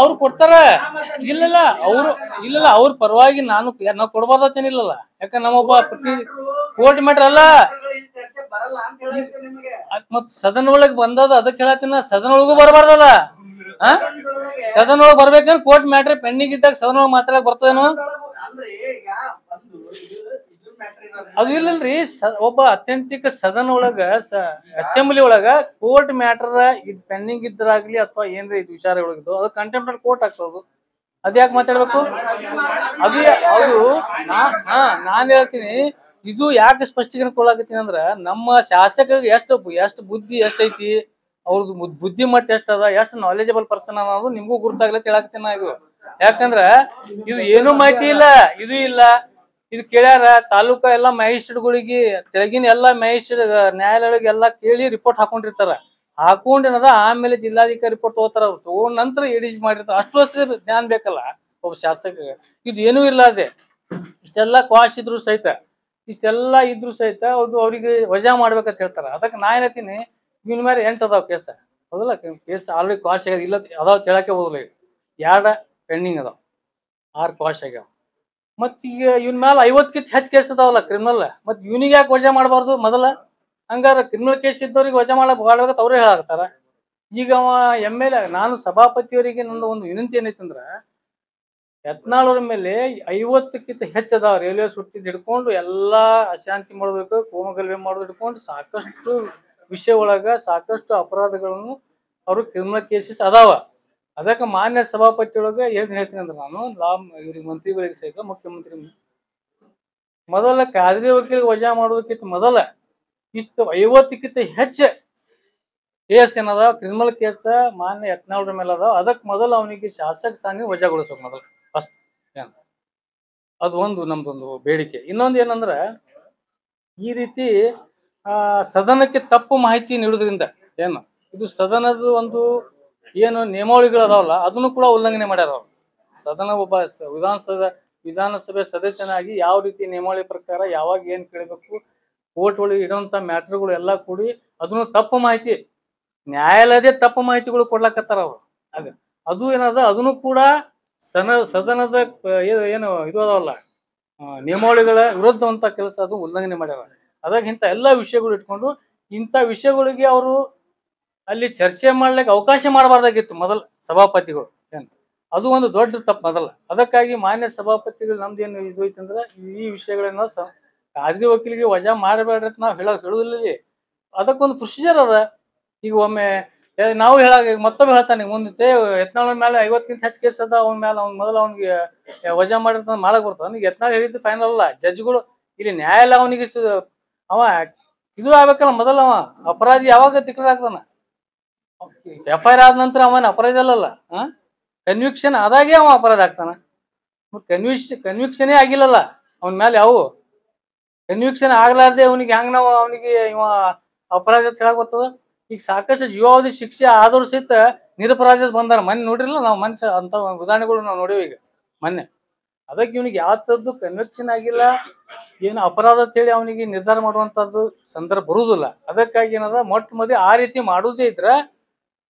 ಅವ್ರು ಕೊಡ್ತಾರ. ಇಲ್ಲಲ್ಲ ಅವ್ರ ಪರವಾಗಿ ನಾವು ಕೊಡ್ಬಾರ್ದತ್ತೇನಿಲ್ಲಲ್ಲ. ಯಾಕ ನಮ್ಮೊಬ್ಬ ಪ್ರತಿ ಕೋರ್ಟ್ ಮ್ಯಾಟ್ರ್ ಅಲ್ಲ ಮತ್ ಸದನ ಒಳಗ್ ಬಂದದ, ಅದಕ್ಕೆ ಹೇಳತ್ತಿನ ಸದನ ಒಳಗೂ ಬರಬಾರ್ದಲ್ಲ. ಸದನ ಒಳಗ್ ಬರ್ಬೇಕಂದ್ರೆ ಕೋರ್ಟ್ ಮ್ಯಾಟ್ರ್ ಪೆಂಡಿಂಗ್ ಇದ್ದಾಗ ಸದನ ಒಳಗ್ ಮಾತಾಡಕ್ ಬರ್ತದೇನು? ಅದು ಇಲ್ಲಲ್ರಿ. ಒಬ್ಬ ಅತ್ಯಂತಿಕ ಸದನ ಒಳಗ ಅಸೆಂಬ್ಲಿ ಒಳಗ ಕೋರ್ಟ್ ಮ್ಯಾಟರ್ ಇದ್ ಪೆಂಡಿಂಗ್ ಇದ್ರಾಗ್ಲಿ ಅಥವಾ ಏನ್ರಿ ಇದು ವಿಚಾರ ಒಳಗಿದ್ದು ಅದು ಕಂಟೆಂಪ್ಟ್ ಕೋರ್ಟ್ ಆಗ್ತದ. ಅದ್ಯಾಕೆ ಮಾತಾಡ್ಬೇಕು? ಅದು ಅವರು ನಾನ್ ಹೇಳ್ತೀನಿ, ಇದು ಯಾಕೆ ಸ್ಪಷ್ಟೀಕರಣ ಕೊಡಾಕತ್ತೀನಿ ಅಂದ್ರ ನಮ್ಮ ಶಾಸಕರಿಗೆ ಎಷ್ಟು ಬುದ್ಧಿ ಎಷ್ಟೈತಿ, ಅವ್ರದ್ದು ಬುದ್ಧಿ ಮಟ್ಟ ಎಷ್ಟದ, ಎಷ್ಟು ನಾಲೆಜಬಲ್ ಪರ್ಸನ್ ಅನ್ನೋದು ನಿಮ್ಗೂ ಗುರ್ತಾಗ್ಲತ್ತ ಹೇಳಾಕತ್ತೀನಿ ನಾ. ಇದು ಯಾಕಂದ್ರ ಇದು ಏನೂ ಮಾಹಿತಿ ಇಲ್ಲ, ಇದು ಇಲ್ಲ. ಇದು ಕೇಳ್ಯಾರ ತಾಲೂಕಾ ಎಲ್ಲಾ ಮ್ಯಾಜಿಸ್ಟ್ರೇಟ್ಗಳಿಗೆ, ತೆಳಗಿನ ಎಲ್ಲಾ ಮ್ಯಾಜಿಸ್ಟ್ರೇಟ್ ನ್ಯಾಯಾಲಯಗಳಿಗೆ ಎಲ್ಲಾ ಕೇಳಿ ರಿಪೋರ್ಟ್ ಹಾಕೊಂಡಿರ್ತಾರ. ಹಾಕೊಂಡೇನದ ಆಮೇಲೆ ಜಿಲ್ಲಾಧಿಕಾರಿ ರಿಪೋರ್ಟ್ ತಗೋತಾರ. ಅವ್ರು ತಗೊಂಡ್ ನಂತರ ಎಡಿಜ್ ಮಾಡಿರ್ತಾರ. ಅಷ್ಟು ಜ್ಞಾನ ಬೇಕಲ್ಲ ಒಬ್ಬ ಶಾಸಕ. ಇದು ಏನೂ ಇರ್ಲಾರ್ದೆ ಇಷ್ಟೆಲ್ಲಾ ಕ್ವಾಶ್ ಇದ್ರು ಸಹಿತ, ಇಷ್ಟೆಲ್ಲಾ ಇದ್ರು ಸಹಿತ ಅವ್ರಿಗೆ ವಜಾ ಮಾಡ್ಬೇಕಂತ ಹೇಳ್ತಾರ. ಅದಕ್ಕೆ ನಾ ಏನತ್ತೀನಿ, ಇವನ್ ಮೇಲೆ 8 ಅದಾವ ಕೇಸ. ಹೌದಲ್ಲ, ಕೇಸ್ ಆಲ್ರೆಡಿ ಕ್ವಾಶ್ ಆಗ್ಯಾದ. ಇಲ್ಲ ಅದಾವ ಹೇಳಕ್ಕೆ ಹೋಗಲ್ಲ. ಈಗ 2 ಪೆಂಡಿಂಗ್ ಅದಾವ, 6 ಕ್ವಾಶ್ ಆಗ್ಯಾವ. ಮತ್ ಈಗ ಇವನ್ ಮ್ಯಾಲ 50ಕ್ಕಿಂತ ಹೆಚ್ಚು ಕೇಸ್ ಅದಾವಲ್ಲ ಕ್ರಿಮಿನಲ್. ಮತ್ ಇವನಿಗೆ ಯಾಕೆ ವಜಾ ಮಾಡಬಾರ್ದು ಮೊದಲ? ಹಂಗಾರ ಕ್ರಿಮಿನಲ್ ಕೇಸ್ ಇದ್ದವ್ರಿಗೆ ವಜಾ ಮಾಡ್ಬೇಕಂತ ಅವ್ರೇ ಹೇಳಾಕತ್ತಾರ. ಈಗ ಅವ MLA, ನಾನು ಸಭಾಪತಿಯವರಿಗೆ ನಂದು ಒಂದು ವಿನಂತಿ ಏನೈತಂದ್ರ, ಯತ್ನಾಳ್ ಅವ್ರ ಮೇಲೆ 50ಕ್ಕಿಂತ ಹೆಚ್ಚು ಅದಾವ. ರೈಲ್ವೆ ಸುಟ್ಟಿದ್ ಹಿಡ್ಕೊಂಡು ಎಲ್ಲಾ ಅಶಾಂತಿ ಮಾಡೋದಕ್ಕೆ, ಕೋಮಗಲ್ಭೆ ಮಾಡೋದು ಹಿಡ್ಕೊಂಡು ಸಾಕಷ್ಟು ವಿಷಯ ಒಳಗ ಸಾಕಷ್ಟು ಅಪರಾಧಗಳನ್ನು ಅವ್ರು ಕ್ರಿಮಿನಲ್ ಕೇಸಸ್ ಅದಾವ. ಅದಕ್ಕೆ ಮಾನ್ಯ ಸಭಾಪತಿ ಒಳಗೆ ಏನ್ ಹೇಳ್ತೀನಿ ಅಂದ್ರೆ, ನಾನು ಇವ್ರಿಗೆ ಮಂತ್ರಿಗಳಿಗೆ ಸಹಿತ ಮುಖ್ಯಮಂತ್ರಿ ಮೊದಲ ಕಾದ್ರಿ ವಕೀಲಿಗೆ ವಜಾ ಮಾಡೋದಕ್ಕಿಂತ ಮೊದಲ ಇಷ್ಟು 50ಕ್ಕಿಂತ ಹೆಚ್ಚು ಕೇಸ್ ಏನದ ಕ್ರಿಮಿನಲ್ ಕೇಸ್ ಮಾನ್ಯ ಯತ್ನಾಳ್ರ ಮೇಲೆ ಅದಾವ. ಅದಕ್ಕೆ ಮೊದಲು ಅವನಿಗೆ ಶಾಸಕ ಸ್ಥಾನ ವಜಾಗೊಳಿಸ್ಬೇಕು ಮೊದಲು ಫಸ್ಟ್. ಏನ್ ಅದು ಒಂದು ನಮ್ದೊಂದು ಬೇಡಿಕೆ. ಇನ್ನೊಂದು ಏನಂದ್ರ, ಈ ರೀತಿ ಸದನಕ್ಕೆ ತಪ್ಪು ಮಾಹಿತಿ ನೀಡುವುದರಿಂದ ಏನು ಇದು ಸದನದ ಒಂದು ಏನು ನಿಯಮಾವಳಿಗಳು ಅದಾವಲ್ಲ ಅದನ್ನು ಕೂಡ ಉಲ್ಲಂಘನೆ ಮಾಡ್ಯಾರ ಅವ್ರು. ಸದನ ಒಬ್ಬ ವಿಧಾನಸಭೆ ಸದಸ್ಯನಾಗಿ ಯಾವ ರೀತಿ ನಿಯಮಾವಳಿ ಪ್ರಕಾರ ಯಾವಾಗ ಏನ್ ಕೇಳಬೇಕು, ಕೋರ್ಟ್ ಒಳಗೆ ಇಡುವಂತ ಮ್ಯಾಟ್ರ್ಗಳು ಎಲ್ಲ ಕೂಡಿ ಅದನ್ನು ತಪ್ಪು ಮಾಹಿತಿ, ನ್ಯಾಯಾಲಯದೇ ತಪ್ಪು ಮಾಹಿತಿಗಳು ಕೊಡ್ಲಾಕತ್ತಾರ ಅವ್ರು. ಆಗ ಅದು ಏನದ, ಅದನ್ನು ಕೂಡ ಸದನದ ಏನು ಇದು ಅದಾವಲ್ಲ ನಿಯಮಾವಳಿಗಳ ವಿರುದ್ಧವಂತ ಕೆಲಸ ಅದು ಉಲ್ಲಂಘನೆ ಮಾಡ್ಯಾರ. ಅದಾಗ ಇಂಥ ಎಲ್ಲಾ ವಿಷಯಗಳು ಇಟ್ಕೊಂಡು ಇಂಥ ವಿಷಯಗಳಿಗೆ ಅವರು ಅಲ್ಲಿ ಚರ್ಚೆ ಮಾಡ್ಲಿಕ್ಕೆ ಅವಕಾಶ ಮಾಡಬಾರ್ದಾಗಿತ್ತು ಮೊದಲ ಸಭಾಪತಿಗಳು. ಏನು ಅದು ಒಂದು ದೊಡ್ಡ ತಪ್ಪು ಮೊದಲ. ಅದಕ್ಕಾಗಿ ಮಾನ್ಯ ಸಭಾಪತಿಗಳು ನಮ್ದೇನು ಇದು ಐತಂದ್ರ, ಈ ವಿಷಯಗಳನ್ನ ಕಾದ್ರಿ ವಕೀಲಿಗೆ ವಜಾ ಮಾಡಬೇಡ್ರಿ ಅಂತ ನಾವು ಹೇಳುದಿಲ್ಲ. ಅದಕ್ಕೊಂದು ಪ್ರೊಸೀಜರ್ ಅದ. ಈಗ ಒಮ್ಮೆ ನಾವು ಮತ್ತೊಮ್ಮೆ ಹೇಳ್ತಾನೆ, ಮುಂದೆ ಯತ್ನಾಳ್ ಮೇಲೆ 50ಕ್ಕಿಂತ ಹೆಚ್ಚು ಕೇಸ್ ಅದ, ಅವ್ನ ಮೇಲೆ ಮೊದಲು ಅವ್ನಿಗೆ ವಜಾ ಮಾಡಿರ್ತ ಮಾಡಕ್ ಬರ್ತದ. ಈಗ ಯತ್ನಾಳ್ ಹೇಳಿದ್ದು ಫೈನಲ್ ಅಲ್ಲ, ಜಡ್ಜ್ಗಳು ಇಲ್ಲಿ ನ್ಯಾಯಾಲಯ ಅವನಿಗೆ ಅವ ಇದು ಆಗ್ಬೇಕಲ್ಲ. ಮೊದಲ ಅವ ಅಪರಾಧಿ ಯಾವಾಗ ಡಿಕ್ಲೇರ್ ಆಗ್ತಾನ? FIR ಆದ ನಂತರ ಅವನ ಅಪರಾಧಿ ಅಲ್ಲಲ್ಲ, ಕನ್ವಿಕ್ಷನ್ ಆದಾಗೆ ಅವ ಅಪರಾಧ ಆಗ್ತಾನ. ಕನ್ವಿಕ್ಷನೇ ಆಗಿಲ್ಲಲ್ಲ ಅವನ ಮೇಲೆ. ಅವು ಕನ್ವಿಕ್ಷನ್ ಆಗ್ಲಾರ್ದೆ ಅವನಿಗೆ ಹೆಂಗ್ ನಾವು ಅವನಿಗೆ ಇವ ಅಪರಾಧ ಅಂತ ಹೇಳಕ್ ಬರ್ತದ? ಈಗ ಸಾಕಷ್ಟು ಜೀವಾವಧಿ ಶಿಕ್ಷೆ ಆದರೂ ಸಹಿತ ನಿರಪರಾಧ ಬಂದಾರ. ಮೊನ್ನೆ ನೋಡ್ರಿಲ್ಲ ನಾವು, ಮನುಷ್ಯ ಅಂತ ಉದಾಹರಣೆಗಳು ನಾವು ನೋಡಿವಿ ಈಗ ಮೊನ್ನೆ. ಅದಕ್ಕೆ ಇವನಿಗೆ ಯಾವ ತರದ್ದು ಕನ್ವಿಕ್ಷನ್ ಆಗಿಲ್ಲ, ಏನು ಅಪರಾಧ ಅಂತೇಳಿ ಅವನಿಗೆ ನಿರ್ಧಾರ ಮಾಡುವಂತದ್ದು ಸಂದರ್ಭ ಬರುವುದಿಲ್ಲ. ಅದಕ್ಕಾಗಿ ಏನದ, ಮೊಟ್ಟ ಮೊದಲು ಆ ರೀತಿ ಮಾಡುವುದೇ ಇದ್ರ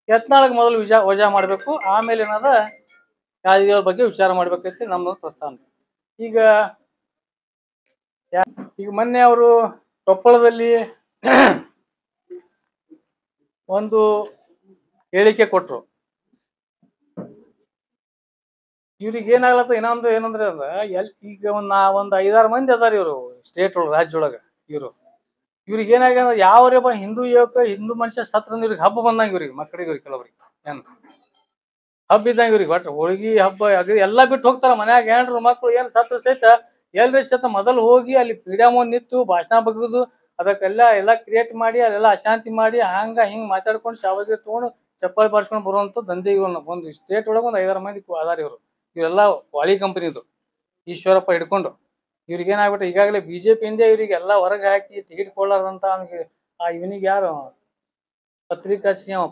ಯತ್ನಾಳಗ್ ಮೊದಲು ವಜಾ ಮಾಡ್ಬೇಕು, ಆಮೇಲೆ ಏನದ ಕಾಯ್ದೆಯವ್ರ ಬಗ್ಗೆ ವಿಚಾರ ಮಾಡ್ಬೇಕಂತ ನಮ್ದೊಂದು ಪ್ರಸ್ತಾವನೆ. ಈಗ ಮೊನ್ನೆ ಅವರು ಕೊಪ್ಪಳದಲ್ಲಿ ಒಂದು ಹೇಳಿಕೆ ಕೊಟ್ರು. ಇವ್ರಿಗೆ ಏನಾಗ್ಲತ್ತ ಇನ್ನೊಂದು ಏನಂದ್ರೆ ಅಂದ್ರ, ಈಗ ಒಂದ್ 5-6 ಮಂದಿ ಅದಾರ ಇವ್ರು ಸ್ಟೇಟ್ ಒಳಗ, ರಾಜ್ಯದೊಳಗ. ಇವ್ರಿಗೆ ಏನಾಗ್ಯದ, ಯಾವ್ರೇ ಹಿಂದೂ ಯುವಕ ಹಿಂದೂ ಮನುಷ್ಯ ಸತ್ರ ಇವ್ರಿಗೆ ಹಬ್ಬ ಬಂದಂಗ, ಇವ್ರಿಗೆ ಮಕ್ಕಳಿಗೆ ಕೆಲವ್ರಿಗೆ ಏನ್ ಹಬ್ಬ ಇದ್ದಂಗ. ಇವ್ರಿಗೆ ಒಟ್ಟ ಹೋಳಿಗೆ ಹಬ್ಬ ಎಲ್ಲಾ ಬಿಟ್ಟು ಹೋಗ್ತಾರ. ಮನ್ಯಾಗ ಹೆಣ್ರು ಮಕ್ಳು ಏನ್ ಸತ್ರ ಸಹಿತ ಎಲ್ರಿ ಸಹಿತ ಮೊದಲು ಹೋಗಿ ಅಲ್ಲಿ ಫ್ರೀಡಮ್ ನಿಂತು ಭಾಷಣ ಬಗ್ಗುದು, ಅದಕ್ಕೆಲ್ಲ ಕ್ರಿಯೇಟ್ ಮಾಡಿ ಅಲ್ಲೆಲ್ಲ ಅಶಾಂತಿ ಮಾಡಿ ಹಿಂಗ್ ಮಾತಾಡ್ಕೊಂಡು ಶಾವಗಿ ತಗೊಂಡು ಚಪ್ಪಾಳಿ ಬಾರ್ಸ್ಕೊಂಡು ಬರುವಂತ ದಂಧೆ ಇವನ್ನ ಒಂದು ಸ್ಟೇಟ್ ಒಳಗೆ ಒಂದು 5-6 ಮಂದಿ ಅದಾರ ಇವ್ರು. ಇವರೆಲ್ಲ ವಾಳಿ ಕಂಪನಿದು ಈಶ್ವರಪ್ಪ ಹಿಡ್ಕೊಂಡು. ಇವ್ರಿಗೆ ಏನಾಗ್ಬಿಟ್ಟು ಈಗಾಗಲೇ BJP-ಯಿಂದ ಇವ್ರಿಗೆಲ್ಲ ಹೊರಗೆ ಹಾಕಿ ಟಿಕೆಟ್ ಕೊಡ್ಲಾರ್ದಂತ ಇವನಿಗೆ ಯಾರು ಪತ್ರಿಕಾ ಸಿಂಹ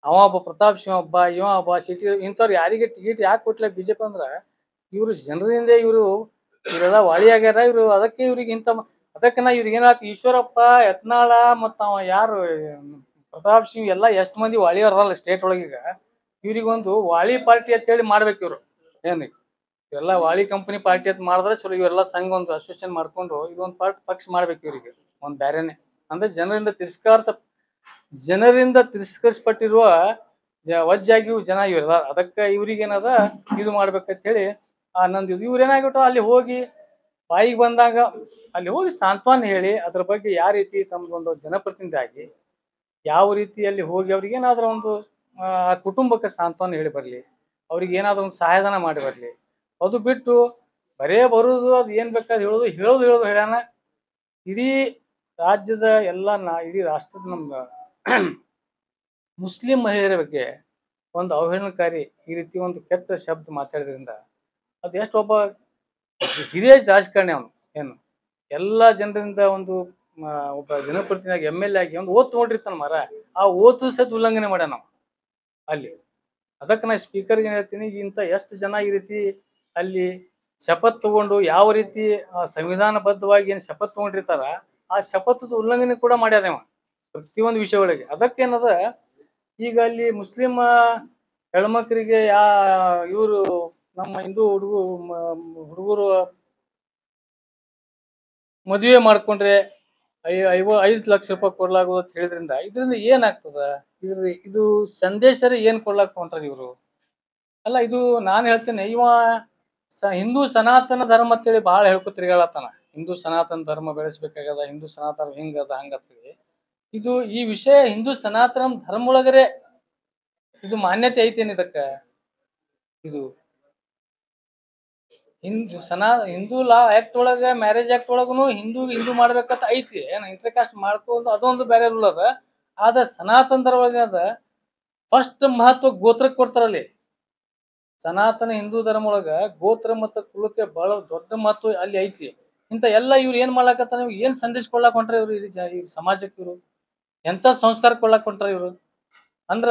ಅವ ಒಬ್ಬ ಪ್ರತಾಪ್ ಸಿಂಹ ಒಬ್ಬ, ಇವ ಒಬ್ಬ ಸಿಟಿ ಇಂಥವ್ರು ಯಾರಿಗೆ ಟಿಕೆಟ್ ಯಾಕೆ ಕೊಟ್ಲ ಬಿಜೆಪಿ ಅಂದ್ರ ಇವ್ರು ಜನರಿಂದ ಇವರೆಲ್ಲ ವಾಳಿ ಆಗ್ಯಾರ. ಇವ್ರು ಅದಕ್ಕೆ ಇವ್ರಿಗೆ ಅದಕ್ಕೆ ನಾ ಇವ್ರಿಗೆ ಏನಾಯ್ತು, ಈಶ್ವರಪ್ಪ, ಯತ್ನಾಳ ಮತ್ತ ಅವ ಯಾರು ಪ್ರತಾಪ್ ಸಿಂಗ್ ಎಲ್ಲ ಎಷ್ಟ್ ಮಂದಿ ವಾಳಿಯವ್ರಲ್ಲ ಸ್ಟೇಟ್ ಒಳಗೀಗ, ಇವ್ರಿಗೊಂದು ವಾಳಿ ಪಾರ್ಟಿ ಅಂತ ಹೇಳಿ ಮಾಡ್ಬೇಕು ಇವ್ರು. ಏನ್ ಇವೆಲ್ಲ ವಾಳಿ ಕಂಪನಿ ಪಾರ್ಟಿ ಅಂತ ಮಾಡಿದ್ರೆ ಚಲೋ. ಇವರೆಲ್ಲ ಸಂಘ ಒಂದು ಅಸೋಸಿಯೇಷನ್ ಮಾಡ್ಕೊಂಡು ಇದೊಂದು ಪಕ್ಷ ಮಾಡ್ಬೇಕು ಇವ್ರಿಗೆ, ಒಂದ್ ಬ್ಯಾರೆನೆ. ಅಂದ್ರೆ ಜನರಿಂದ ತಿರಸ್ಕರಿಸಲ್ಪಟ್ಟಿರುವ ವಜ್ಜಾಗಿ ಜನ ಇವ್ರಲ್ಲ. ಅದಕ್ಕೆ ಇವ್ರಿಗೇನದ ಇದು ಮಾಡ್ಬೇಕಂತ ಹೇಳಿ ನಂದು ಇವ್ರೇನಾಗ್ಬಿಟ್ಟು ಅಲ್ಲಿ ಹೋಗಿ ಬಾಯಿಗೆ ಬಂದಾಗ ಅಲ್ಲಿ ಹೋಗಿ ಸಾಂತ್ವನ ಹೇಳಿ ಅದ್ರ ಬಗ್ಗೆ ಯಾವ ರೀತಿ ತಮ್ದೊಂದು ಜನಪ್ರತಿನಿಧಿ ಆಗಿ ಯಾವ ರೀತಿಯಲ್ಲಿ ಹೋಗಿ ಅವ್ರಿಗೆ ಏನಾದ್ರೂ ಒಂದು ಆ ಕುಟುಂಬಕ್ಕೆ ಸಾಂತ್ವನ ಹೇಳಿ ಬರ್ಲಿ, ಅವ್ರಿಗೆ ಏನಾದ್ರೂ ಒಂದು ಸಹಾಯಧನ ಮಾಡಿ ಬರ್ಲಿ. ಅದು ಬಿಟ್ಟು ಬರೇ ಬರುದು ಅದು ಏನ್ ಬೇಕಾದ್ರೆ ಹೇಳೋದು ಹೇಳ್ಯಾನ. ಇಡೀ ರಾಜ್ಯದ ಇಡೀ ರಾಷ್ಟ್ರದ ನಮ್ಮ ಮುಸ್ಲಿಂ ಮಹಿಳೆಯರ ಬಗ್ಗೆ ಒಂದು ಅವಹೇಳನಕಾರಿ ಈ ರೀತಿ ಒಂದು ಕೆಟ್ಟ ಶಬ್ದ ಮಾತಾಡಿದ್ರಿಂದ ಅದು ಎಷ್ಟು ಒಬ್ಬ ಹಿರಿಯ ರಾಜಕಾರಣಿ ಅವನು ಏನು ಎಲ್ಲ ಜನರಿಂದ ಒಂದು ಒಬ್ಬ ಜನಪ್ರತಿನಿಧಿಯಾಗಿ MLA ಆಗಿ ಒಂದು ಓತ್ ನೋಡಿರ್ತಾನ ಮರ, ಆ ಓತು ಸತ್ ಉಲ್ಲಂಘನೆ ಮಾಡ್ಯಾನ ನಾವು ಅಲ್ಲಿ. ಅದಕ್ಕೆ ನಾ ಸ್ಪೀಕರ್ಗೆ ಏನ್ ಹೇಳ್ತೀನಿ, ಇಂಥ ಎಷ್ಟು ಜನ ಈ ರೀತಿ ಅಲ್ಲಿ ಶಪಥ ತಗೊಂಡು ಯಾವ ರೀತಿ ಸಂವಿಧಾನಬದ್ಧವಾಗಿ ಏನ್ ಶಪಥ ತಗೊಂಡಿರ್ತಾರ ಆ ಶಪಥದ ಉಲ್ಲಂಘನೆ ಕೂಡ ಮಾಡ್ಯಾರ ಇವ ಪ್ರತಿಯೊಂದು ವಿಷಯ ಒಳಗೆ. ಅದಕ್ಕೇನದ ಈಗ ಅಲ್ಲಿ ಮುಸ್ಲಿಂ ಹೆಣ್ಮಕ್ಳಿಗೆ ಇವರು ನಮ್ಮ ಹಿಂದೂ ಹುಡುಗರು ಮದುವೆ ಮಾಡ್ಕೊಂಡ್ರೆ 5 ಲಕ್ಷ ರೂಪಾಯಿ ಕೊಡ್ಲಾಗೋದು ಅಂತ ಹೇಳಿದ್ರಿಂದ ಇದರಿಂದ ಏನಾಗ್ತದ? ಇದು ಸಂದೇಶ ಏನ್ ಕೊಡ್ಲಾಕ್ ಹೊಂಟ್ರ ಇವ್ರು? ಅಲ್ಲ, ಇದು ನಾನು ಹೇಳ್ತೇನೆ, ಇವ ಹಿಂದೂ ಸನಾತನ ಧರ್ಮ ಅಂತೇಳಿ ಬಹಳ ಹೇಳ್ಕೊತಿರ್ಗಳತ್ತಾನ. ಹಿಂದೂ ಸನಾತನ ಧರ್ಮ ಬೆಳೆಸ್ಬೇಕಾಗದ, ಹಿಂದೂ ಸನಾತನ ಹಿಂಗದ ಹಂಗತ್ರಿ. ಇದು ಈ ವಿಷಯ ಹಿಂದೂ ಸನಾತನ ಧರ್ಮ ಒಳಗರೆ ಇದು ಮಾನ್ಯತೆ ಐತೇನ್ ಇದಕ್ಕ? ಇದು ಹಿಂದೂ ಲಾ ಆಕ್ಟ್ ಒಳಗ, ಮ್ಯಾರೇಜ್ ಆಕ್ಟ್ ಒಳಗನು ಹಿಂದೂ ಮಾಡ್ಬೇಕಂತ ಐತಿ. ಇಂಟರ್ ಕಾಸ್ಟ್ ಮಾಡ್ಕೋದು ಅದೊಂದು ಬೇರೆ ರೂಲ್ ಅದ. ಆದ ಸನಾತನ ಧರ್ಮ ಒಳಗ ಅದ ಫಸ್ಟ್ ಮಹತ್ವ ಗೋತ್ರಕ್ಕೆ ಕೊಡ್ತಾರಲ್ಲಿ. ಸನಾತನ ಹಿಂದೂ ಧರ್ಮ ಒಳಗ ಗೋತ್ರ ಮತ್ತು ಕುಲಕ್ಕೆ ಬಹಳ ದೊಡ್ಡ ಮಹತ್ವ ಅಲ್ಲಿ ಐತಿ. ಇಂತ ಎಲ್ಲ ಇವ್ರು ಏನ್ ಮಾಡ್ಲಾಕತ್ತಾರ, ಏನ್ ಸಂದೇಶ ಕೊಡ್ಲಾಕ್ ಹೊಂಟ್ರ ಇವ್ರು ಈ ಸಮಾಜಕ್ಕೆ? ಇವ್ರು ಎಂತ ಸಂಸ್ಕಾರ ಕೊಡ್ಲಾಕ್ ಹೊಂಟ್ರ ಇವ್ರು ಅಂದ್ರ,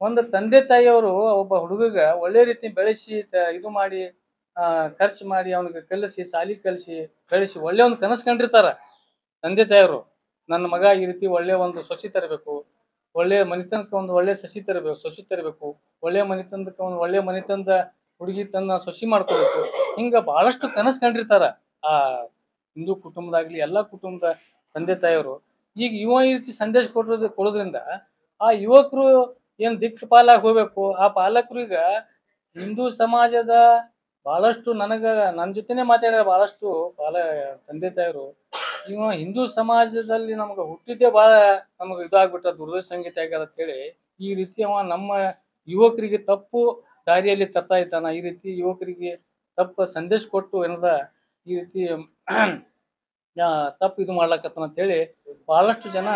ಒಂದು ತಂದೆ ತಾಯಿಯವರು ಒಬ್ಬ ಹುಡುಗಗ ಒಳ್ಳೆ ರೀತಿ ಬೆಳೆಸಿ ಇದು ಮಾಡಿ ಖರ್ಚು ಮಾಡಿ ಅವನಿಗೆ ಕಲಿಸಿ ಸಾಲಿ ಕಳಿಸಿ ಒಳ್ಳೆ ಒಂದು ಕನಸು ಕಂಡಿರ್ತಾರ ತಂದೆ ತಾಯಿಯವರು. ನನ್ನ ಮಗ ಈ ರೀತಿ ಒಳ್ಳೆ ಒಂದು ಸೊಸಿ ತರಬೇಕು, ಒಳ್ಳೆ ಮನಿತನಕ್ಕೆ ಒಂದು ಒಳ್ಳೆ ಸೊಸಿ ತರಬೇಕು, ಒಳ್ಳೆ ಮನಿತನಕ್ಕೆ ಒಂದು ಒಳ್ಳೆ ಮನಿತನದ ಹುಡುಗಿ ತನ್ನ ಸೊಸಿ ಮಾಡ್ಕೋಬೇಕು. ಹಿಂಗ ಬಹಳಷ್ಟು ಕನಸು ಕಂಡಿರ್ತಾರ ಆ ಹಿಂದೂ ಕುಟುಂಬದಾಗ್ಲಿ ಎಲ್ಲಾ ಕುಟುಂಬದ ತಂದೆ ತಾಯಿಯವರು. ಈಗ ಇವ ಈ ರೀತಿ ಸಂದೇಶ ಕೊಡೋದ್ರಿಂದ ಆ ಯುವಕರು ಏನ್ ದಿಕ್ಪಾಲಾಗಿ ಹೋಗ್ಬೇಕು, ಆ ಪಾಲಕರು ಈಗ ಹಿಂದೂ ಸಮಾಜದ ಬಹಳಷ್ಟು ನನ್ನ ಜೊತೆನೆ ಮಾತಾಡ್ಯಾರ ಬಹಳಷ್ಟು ತಂದೆ ತಾಯಿಯರು. ಇವ ಹಿಂದೂ ಸಮಾಜದಲ್ಲಿ ನಮ್ಗೆ ಹುಟ್ಟಿದ್ದೆ ಬಹಳ ನಮಗ ಇದಾಗ್ಬಿಟ್ಟ, ದುರ್ದೈವ ಸಂಗೀತ ಆಗ್ಯದ ಅಂತೇಳಿ ಈ ರೀತಿ ಅವ ನಮ್ಮ ಯುವಕರಿಗೆ ತಪ್ಪು ದಾರಿಯಲ್ಲಿ ತರ್ತಾ ಇದ್ದಾನ. ಈ ರೀತಿ ಯುವಕರಿಗೆ ತಪ್ಪು ಸಂದೇಶ ಕೊಟ್ಟು ಏನದ ಈ ರೀತಿ ತಪ್ಪು ಇದು ಮಾಡ್ಲಕತ್ತಾನ ಅಂತ ಹೇಳಿ ಬಹಳಷ್ಟು ಜನ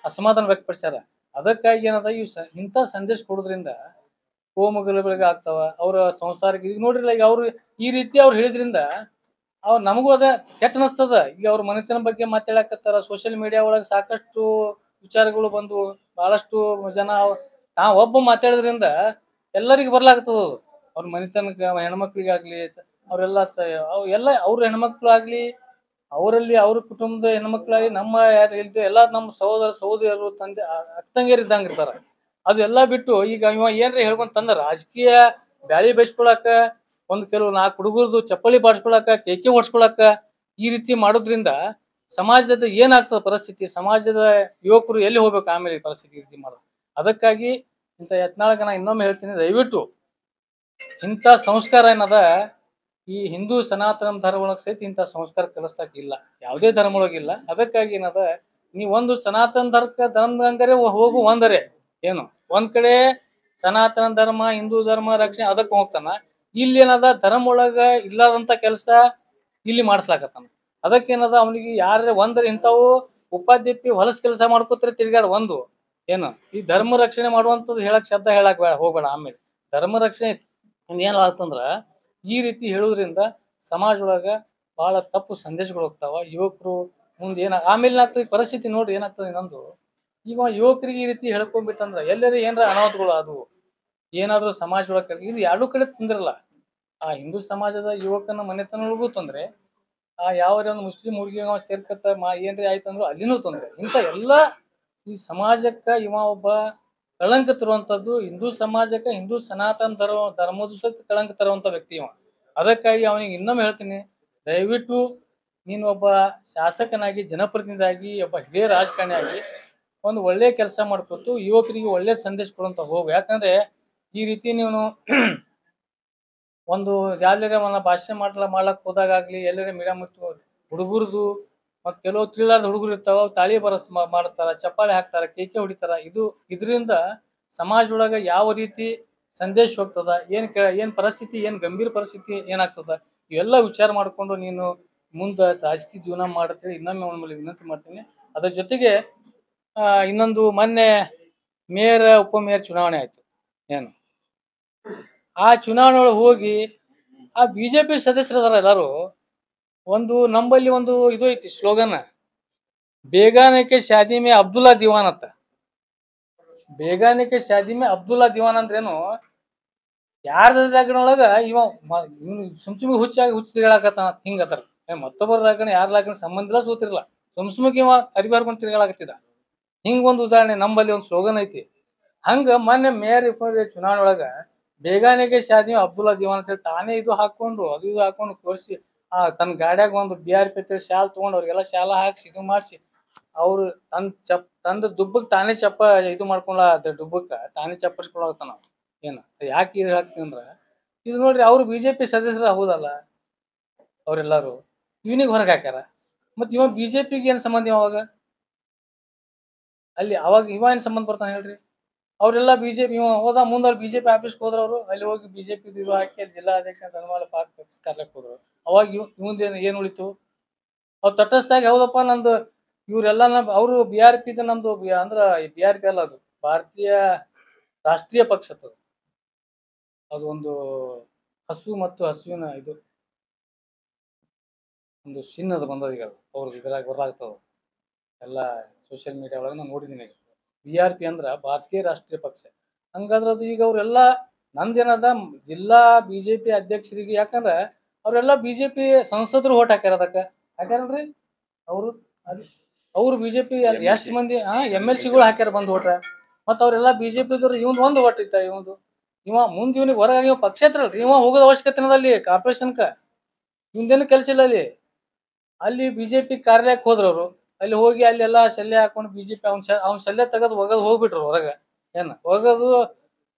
ಅಸಮಾಧಾನ ವ್ಯಕ್ತಪಡಿಸ್ಯಾರ. ಅದಕ್ಕಾಗಿ ಏನದ ಇಂಥ ಸಂದೇಶ ಕೊಡೋದ್ರಿಂದ ಕೋಮುಗಲಭೆಗಳು ಆಗ್ತಾವ ಅವ್ರ ಸಂಸಾರಕ್ಕೆ. ಈಗ ನೋಡ್ರಿಲ್ಲ, ಈಗ ಅವ್ರು ಈ ರೀತಿ ಅವ್ರು ಹೇಳಿದ್ರಿಂದ ನಮಗೂ ಅದ ಕೆಟ್ಟ ಅನಿಸ್ತದ. ಈಗ ಅವ್ರ ಮನೆತನ ಬಗ್ಗೆ ಮಾತಾಡಕತ್ತಾರ. ಸೋಷಿಯಲ್ ಮೀಡಿಯಾ ಒಳಗೆ ಸಾಕಷ್ಟು ವಿಚಾರಗಳು ಬಂದು ಬಹಳಷ್ಟು ಜನ ಒಬ್ಬ ಮಾತಾಡೋದ್ರಿಂದ ಎಲ್ಲರಿಗೂ ಬರ್ಲಾಗ್ತದ. ಅವ್ರ ಮನೆತನಕ್ಕೆ ಹೆಣ್ಮಕ್ಳಿಗಾಗ್ಲಿ ಅವರೆಲ್ಲ ಅವ್ರ ಹೆಣ್ಮಕ್ಳು ಆಗ್ಲಿ, ಅವರಲ್ಲಿ ಅವ್ರ ಕುಟುಂಬದ ಹೆಣ್ಮಕ್ಳಾಗಿ ನಮ್ಮ ಯಾರು ಹೇಳ್ತೇವೆ ಎಲ್ಲ ನಮ್ಮ ಸಹೋದರರು ತಂದೆ ಅಕ್ಕಂಗಿಯರ್ ಇದ್ದಂಗ ಇರ್ತಾರ. ಅದು ಎಲ್ಲಾ ಬಿಟ್ಟು ಈಗ ಇವ ಏನ್ರ ಹೇಳ್ಕೊಂಡ್ ತಂದ ರಾಜಕೀಯ ಬ್ಯಾಳಿ ಬಯಸ್ಕೊಳಕ, ಒಂದ್ ಕೆಲವು 4 ಹುಡುಗರದು ಚಪ್ಪಲಿ ಬಾಡ್ಸ್ಕೊಳಕ, ಕೇಕೆ ಹೊಡ್ಸ್ಕೊಳಕ ಈ ರೀತಿ ಮಾಡೋದ್ರಿಂದ ಸಮಾಜದ ಏನಾಗ್ತದ ಪರಿಸ್ಥಿತಿ? ಸಮಾಜದ ಯುವಕರು ಎಲ್ಲಿ ಹೋಗ್ಬೇಕು ಆಮೇಲೆ ಈ ಪರಿಸ್ಥಿತಿ ರೀತಿ ಮಾಡೋದು? ಅದಕ್ಕಾಗಿ ಇಂಥ ಯತ್ನಾಳಕ ನಾ ಇನ್ನೊಮ್ಮೆ ಹೇಳ್ತೀನಿ, ದಯವಿಟ್ಟು ಇಂಥ ಸಂಸ್ಕಾರ ಏನದ ಈ ಹಿಂದೂ ಸನಾತನ ಧರ್ಮ ಒಳಗೆ ಸಹಿತ ಇಂಥ ಸಂಸ್ಕಾರ ಕಲಿಸ್ತಾಕಿಲ್ಲ, ಯಾವುದೇ ಧರ್ಮ ಒಳಗಿಲ್ಲ. ಅದಕ್ಕಾಗಿ ಏನದ, ನೀವು ಒಂದು ಸನಾತನ ಧರ್ಮದಂಗರೆ ಹೋಗು ಒಂದರೆ ಏನು, ಒಂದ್ ಕಡೆ ಸನಾತನ ಧರ್ಮ ಹಿಂದೂ ಧರ್ಮ ರಕ್ಷಣೆ ಅದಕ್ಕೆ ಹೋಗ್ತಾನ, ಇಲ್ಲಿ ಏನದ ಧರ್ಮ ಒಳಗ ಇಲ್ಲದಂತ ಕೆಲಸ ಇಲ್ಲಿ ಮಾಡಿಸ್ಲಾಕತ್ತಾನ. ಅದಕ್ಕೇನದ ಅವನಿಗೆ ಯಾರ ಒಂದ್ರ ಇಂಥವು ಉಪಾಧ್ಯಪಿ ಹೊಲಸ್ ಕೆಲಸ ಮಾಡ್ಕೋತಾರೆ ತಿರ್ಗಾಡ ಒಂದು ಏನು ಈ ಧರ್ಮ ರಕ್ಷಣೆ ಮಾಡುವಂಥದ್ದು ಶಬ್ದ ಹೇಳಕ್ ಹೋಗ್ಬೇಡ. ಆಮೇಲೆ ಧರ್ಮ ರಕ್ಷಣೆ ಏನಾಗ್ತಂದ್ರ ಈ ರೀತಿ ಹೇಳುದ್ರಿಂದ ಸಮಾಜ ಒಳಗ ಬಹಳ ತಪ್ಪು ಸಂದೇಶಗಳು ಹೋಗ್ತಾವ. ಯುವಕರು ಮುಂದೆ ಆಮೇಲೆ ಏನಾಗ್ತದೆ ಪರಿಸ್ಥಿತಿ ನೋಡ್ರಿ ಏನಾಗ್ತದೆ. ಇನ್ನೊಂದು ಈಗ ಯುವಕರಿಗೆ ಈ ರೀತಿ ಹೇಳ್ಕೊಂಡ್ಬಿಟ್ಟಂದ್ರ ಎಲ್ಲರೂ ಏನಾರ ಅನಾಹುತಗಳು ಆದವು, ಏನಾದರೂ ಸಮಾಜದೊಳಗೆ ಇದು ಎರಡೂ ಕಡೆ ತೊಂದ್ರಲ್ಲ. ಆ ಹಿಂದೂ ಸಮಾಜದ ಯುವಕನ ಮನೆತನಗಳಿಗೂ ತೊಂದ್ರೆ, ಆ ಯಾವ್ಯಾರ ಒಂದು ಮುಸ್ಲಿಂ ಹುಡುಗಿ ಅವ ಸೇರ್ಕತ್ತ ಏನ್ರಿ ಆಯ್ತಂದ್ರು ಅಲ್ಲಿನೂ ತೊಂದ್ರೆ. ಇಂಥ ಎಲ್ಲ ಈ ಸಮಾಜಕ್ಕೆ ಇವ ಒಬ್ಬ ಕಳಂಕ ತರುವಂಥದ್ದು, ಹಿಂದೂ ಸಮಾಜಕ್ಕೆ, ಹಿಂದೂ ಸನಾತನ ಧರ್ಮದ ಸಹಿತ ಕಳಂಕ ತರುವಂಥ ವ್ಯಕ್ತಿ ಇವ. ಅದಕ್ಕಾಗಿ ಅವನಿಗೆ ಇನ್ನೊಮ್ಮೆ ಹೇಳ್ತೀನಿ, ದಯವಿಟ್ಟು ನೀನು ಒಬ್ಬ ಶಾಸಕನಾಗಿ, ಜನಪ್ರತಿನಿಧಿಯಾಗಿ, ಒಬ್ಬ ಹಿರಿಯ ರಾಜಕಾರಣಿಯಾಗಿ ಒಂದು ಒಳ್ಳೆ ಕೆಲಸ ಮಾಡ್ಕೊತು ಯುವಕರಿಗೆ ಒಳ್ಳೆ ಸಂದೇಶ ಕೊಡುವಂತ ಹೋಗು. ಯಾಕಂದ್ರೆ ಈ ರೀತಿ ನೀನು ಒಂದು ಯಾವ್ದಾರ ಒಂದು ಭಾಷಣ ಮಾಡ್ಲಕ್ ಹೋದಾಗಲಿ ಎಲ್ಲರ ಮೀಡಿಯಂ ಹುಡುಗರದು ಮತ್ತು ಕೆಲವು ತಿಳಿಲಾರ್ದ ಹುಡುಗರು ಇರ್ತಾವ, ತಾಳಿ ಮಾಡ್ತಾರ, ಚಪ್ಪಾಳೆ ಹಾಕ್ತಾರ, ಕೇಕೆ ಹೊಡಿತಾರ. ಇದರಿಂದ ಸಮಾಜ ಒಳಗ ಯಾವ ರೀತಿ ಸಂದೇಶ ಹೋಗ್ತದ, ಏನ್ ಪರಿಸ್ಥಿತಿ, ಏನ್ ಗಂಭೀರ ಪರಿಸ್ಥಿತಿ ಏನಾಗ್ತದ, ಇವೆಲ್ಲ ವಿಚಾರ ಮಾಡ್ಕೊಂಡು ನೀನು ಮುಂದೆ ರಾಜಕೀಯ ಜೀವನ ಮಾಡತ್ತೇಳಿ ಇನ್ನೊಮ್ಮೆ ಅವನ ಮೇಲೆ ವಿನಂತಿ ಮಾಡ್ತೀನಿ. ಅದ್ರ ಜೊತೆಗೆ ಇನ್ನೊಂದು ಮೊನ್ನೆ ಮೇಯರ್ ಉಪಮೇಯರ್ ಚುನಾವಣೆ ಆಯ್ತು. ಏನು ಆ ಚುನಾವಣೆ ಒಳಗೆ ಹೋಗಿ ಆ ಬಿಜೆಪಿ ಸದಸ್ಯರದಾರ ಎಲ್ಲಾರು ನಂಬಲ್ಲಿ ಒಂದು ಇದು ಐತಿ ಸ್ಲೋಗನ್, ಬೇಗಾನಕ್ಕೆ ಶಾದಿ ಮೇ ಅಬ್ದುಲ್ಲಾ ದಿವಾನ್ ಅಂತ. ಬೇಗಾನಕ್ಕೆ ಶಾದಿ ಮೇ ಅಬ್ದುಲ್ಲಾ ದಿವಾನ್ ಅಂದ್ರೇನು, ಯಾರ್ದಾಗಣೊಳಗ ಇವನು ಸುಮ್ಸುಮಿಗೆ ಹುಚ್ಚ ತಿರ್ಗಾಳಕತ್ತ ಹಿಂಗತ್ತಾರ. ಮತ್ತೊಬ್ಬರ ಯಾರ ಲಾಗಣ ಸಂಬಂಧ ಇಲ್ಲ, ಸೂತಿರ್ಲ, ಸುಮ್ಸುಮಿಗೆ ಇವ ಅರಿವಿ ಹರ್ಕೊಂಡು ತಿರ್ಗಾಳಕತ್ತಿದ. ಹಿಂಗೊಂದು ಉದಾಹರಣೆ ನಂಬಲ್ಲಿ ಒಂದು ಸ್ಲೋಗನ್ ಐತಿ. ಹಂಗ ಮೊನ್ನೆ ಮೇಯರ್ ಚುನಾವಣೆ ಒಳಗ ಬೇಗಾನೆಗೆ ಶಾದಿ ಅಬ್ದುಲ್ಲಾ ದಿವಾನ್ ಅಂತ ಹೇಳಿ ತಾನೇ ಇದು ಹಾಕೊಂಡು ತೋರಿಸಿ ತನ್ನ ಗಾಡ್ಯಾಗ ಒಂದು BRP ಶಾಲ್ ತಗೊಂಡು ಅವ್ರಿಗೆಲ್ಲ ಶಾಲ ಹಾಕ್ಸಿ ಇದು ಮಾಡಿಸಿ ಅವ್ರು ತಂದ ದುಬ್ಬಕ್ ತಾನೇ ಇದು ಮಾಡ್ಕೊಂಡ ದುಬ್ಬಕ್ಕ ತಾನೇ ಚಪ್ಪರ್ಸ್ಕೊಳತಾನ. ಏನು ಯಾಕೆ ಇದು ಹೇಳ್ತೀನಿ ಅಂದ್ರ, ಇದು ನೋಡ್ರಿ ಅವ್ರು ಬಿಜೆಪಿ ಸದಸ್ಯರ ಹೌದಲ್ಲ, ಅವ್ರೆಲ್ಲಾರು ಇವನಿಗೆ ಹೊರಗೆ ಹಾಕ್ಯಾರ. ಮತ್ ಇವ ಬಿಜೆಪಿಗೆ ಏನ್ ಸಂಬಂಧ? ಅವಾಗ ಇವ ಏನ್ ಸಂಬಂಧ ಬರ್ತಾನೆ ಹೇಳ್ರಿ? ಅವರೆಲ್ಲ ಬಿಜೆಪಿ ಹೋದ ಮುಂದೆ ಅವ್ರು ಬಿಜೆಪಿ ಆಫೀಸ್ಗೆ ಹೋದ್ರ ಅವರು ಅಲ್ಲಿ ಹೋಗಿ ಬಿಜೆಪಿ ಇದು ಹಾಕಿ ಜಿಲ್ಲಾಧ್ಯಕ್ಷ ಸನ್ಮಾನ ಕರ್ಲಕ್ ಹೋದ್ರು. ಅವಾಗ ಇವಂದೇನು ಏನ್ ಉಳಿತು? ಅವ್ರು ತಟಸ್ಥಾಗಿ ಹೌದಪ್ಪ ನಂದು ಇವರೆಲ್ಲ ಅವರು BRP ನಮ್ದು ಅಂದ್ರ BRP ಅಲ್ಲ, ಅದು ಭಾರತೀಯ ರಾಷ್ಟ್ರೀಯ ಪಕ್ಷ. ಅದು ಒಂದು ಹಸು ಮತ್ತು ಹಸುವಿನ ಇದು ಒಂದು ಚಿನ್ನದ ಬಂದದ. ಈಗ ಅವ್ರದ್ದು ಇದ್ರಾಗ ಬರಲಾಗ್ತದ ಎಲ್ಲ ಸೋಷಿಯಲ್ ಮೀಡಿಯಾ ಒಳಗೆ ನಾನು ನೋಡಿದ್ದೀನಿ. BRP ಅಂದ್ರ ಭಾರತೀಯ ರಾಷ್ಟ್ರೀಯ ಪಕ್ಷ. ಹಂಗಾದ್ರೆ ಅದು ಈಗ ಅವ್ರೆಲ್ಲ ನಂದೇನದ ಜಿಲ್ಲಾ ಬಿಜೆಪಿ ಅಧ್ಯಕ್ಷರಿಗೆ, ಯಾಕಂದ್ರ ಅವ್ರೆಲ್ಲ ಬಿಜೆಪಿ ಸಂಸದರು ಓಟ್ ಹಾಕ್ಯಾರ. ಅದಕ್ಕೆ ಹಾಕ್ಯಾರಲ್ರಿ ಅವ್ರು ಬಿಜೆಪಿ ಎಷ್ಟು ಮಂದಿ MLCಗಳು ಹಾಕ್ಯಾರ ಬಂದು ಓಟ್ರ. ಮತ್ತ ಅವ್ರೆಲ್ಲ ಬಿಜೆಪಿ ಇವಂದು ಒಂದು ಓಟ್ ಇತ್ತ. ಇವ ಮುಂದೆ ಇವನಿಗೆ ಹೊರಗೆ ಪಕ್ಷೇತ್ರ ಅಲ್ರಿ, ಇವ ಹೋಗೋದ ಅವಶ್ಯಕತೆ ಅಲ್ಲಿ ಕಾರ್ಪೊರೇಷನ್ಕ. ಇವಂದೇನು ಕೆಲಸ ಇಲ್ಲ ಅಲ್ಲಿ ಬಿಜೆಪಿ ಕಾರ್ಯಾಲಯಕ್ಕೆ ಹೋದ್ರವ್ರು. ಅಲ್ಲಿ ಹೋಗಿ ಅಲ್ಲೆಲ್ಲ ಶಲ್ಯ ಹಾಕೊಂಡು ಬಿಜೆಪಿ ಅವ್ನ ಶಲ್ಯ ತೆಗೆದು ಹೋಗ್ಬಿಟ್ರು ಹೊರಗೆ. ಒಗದು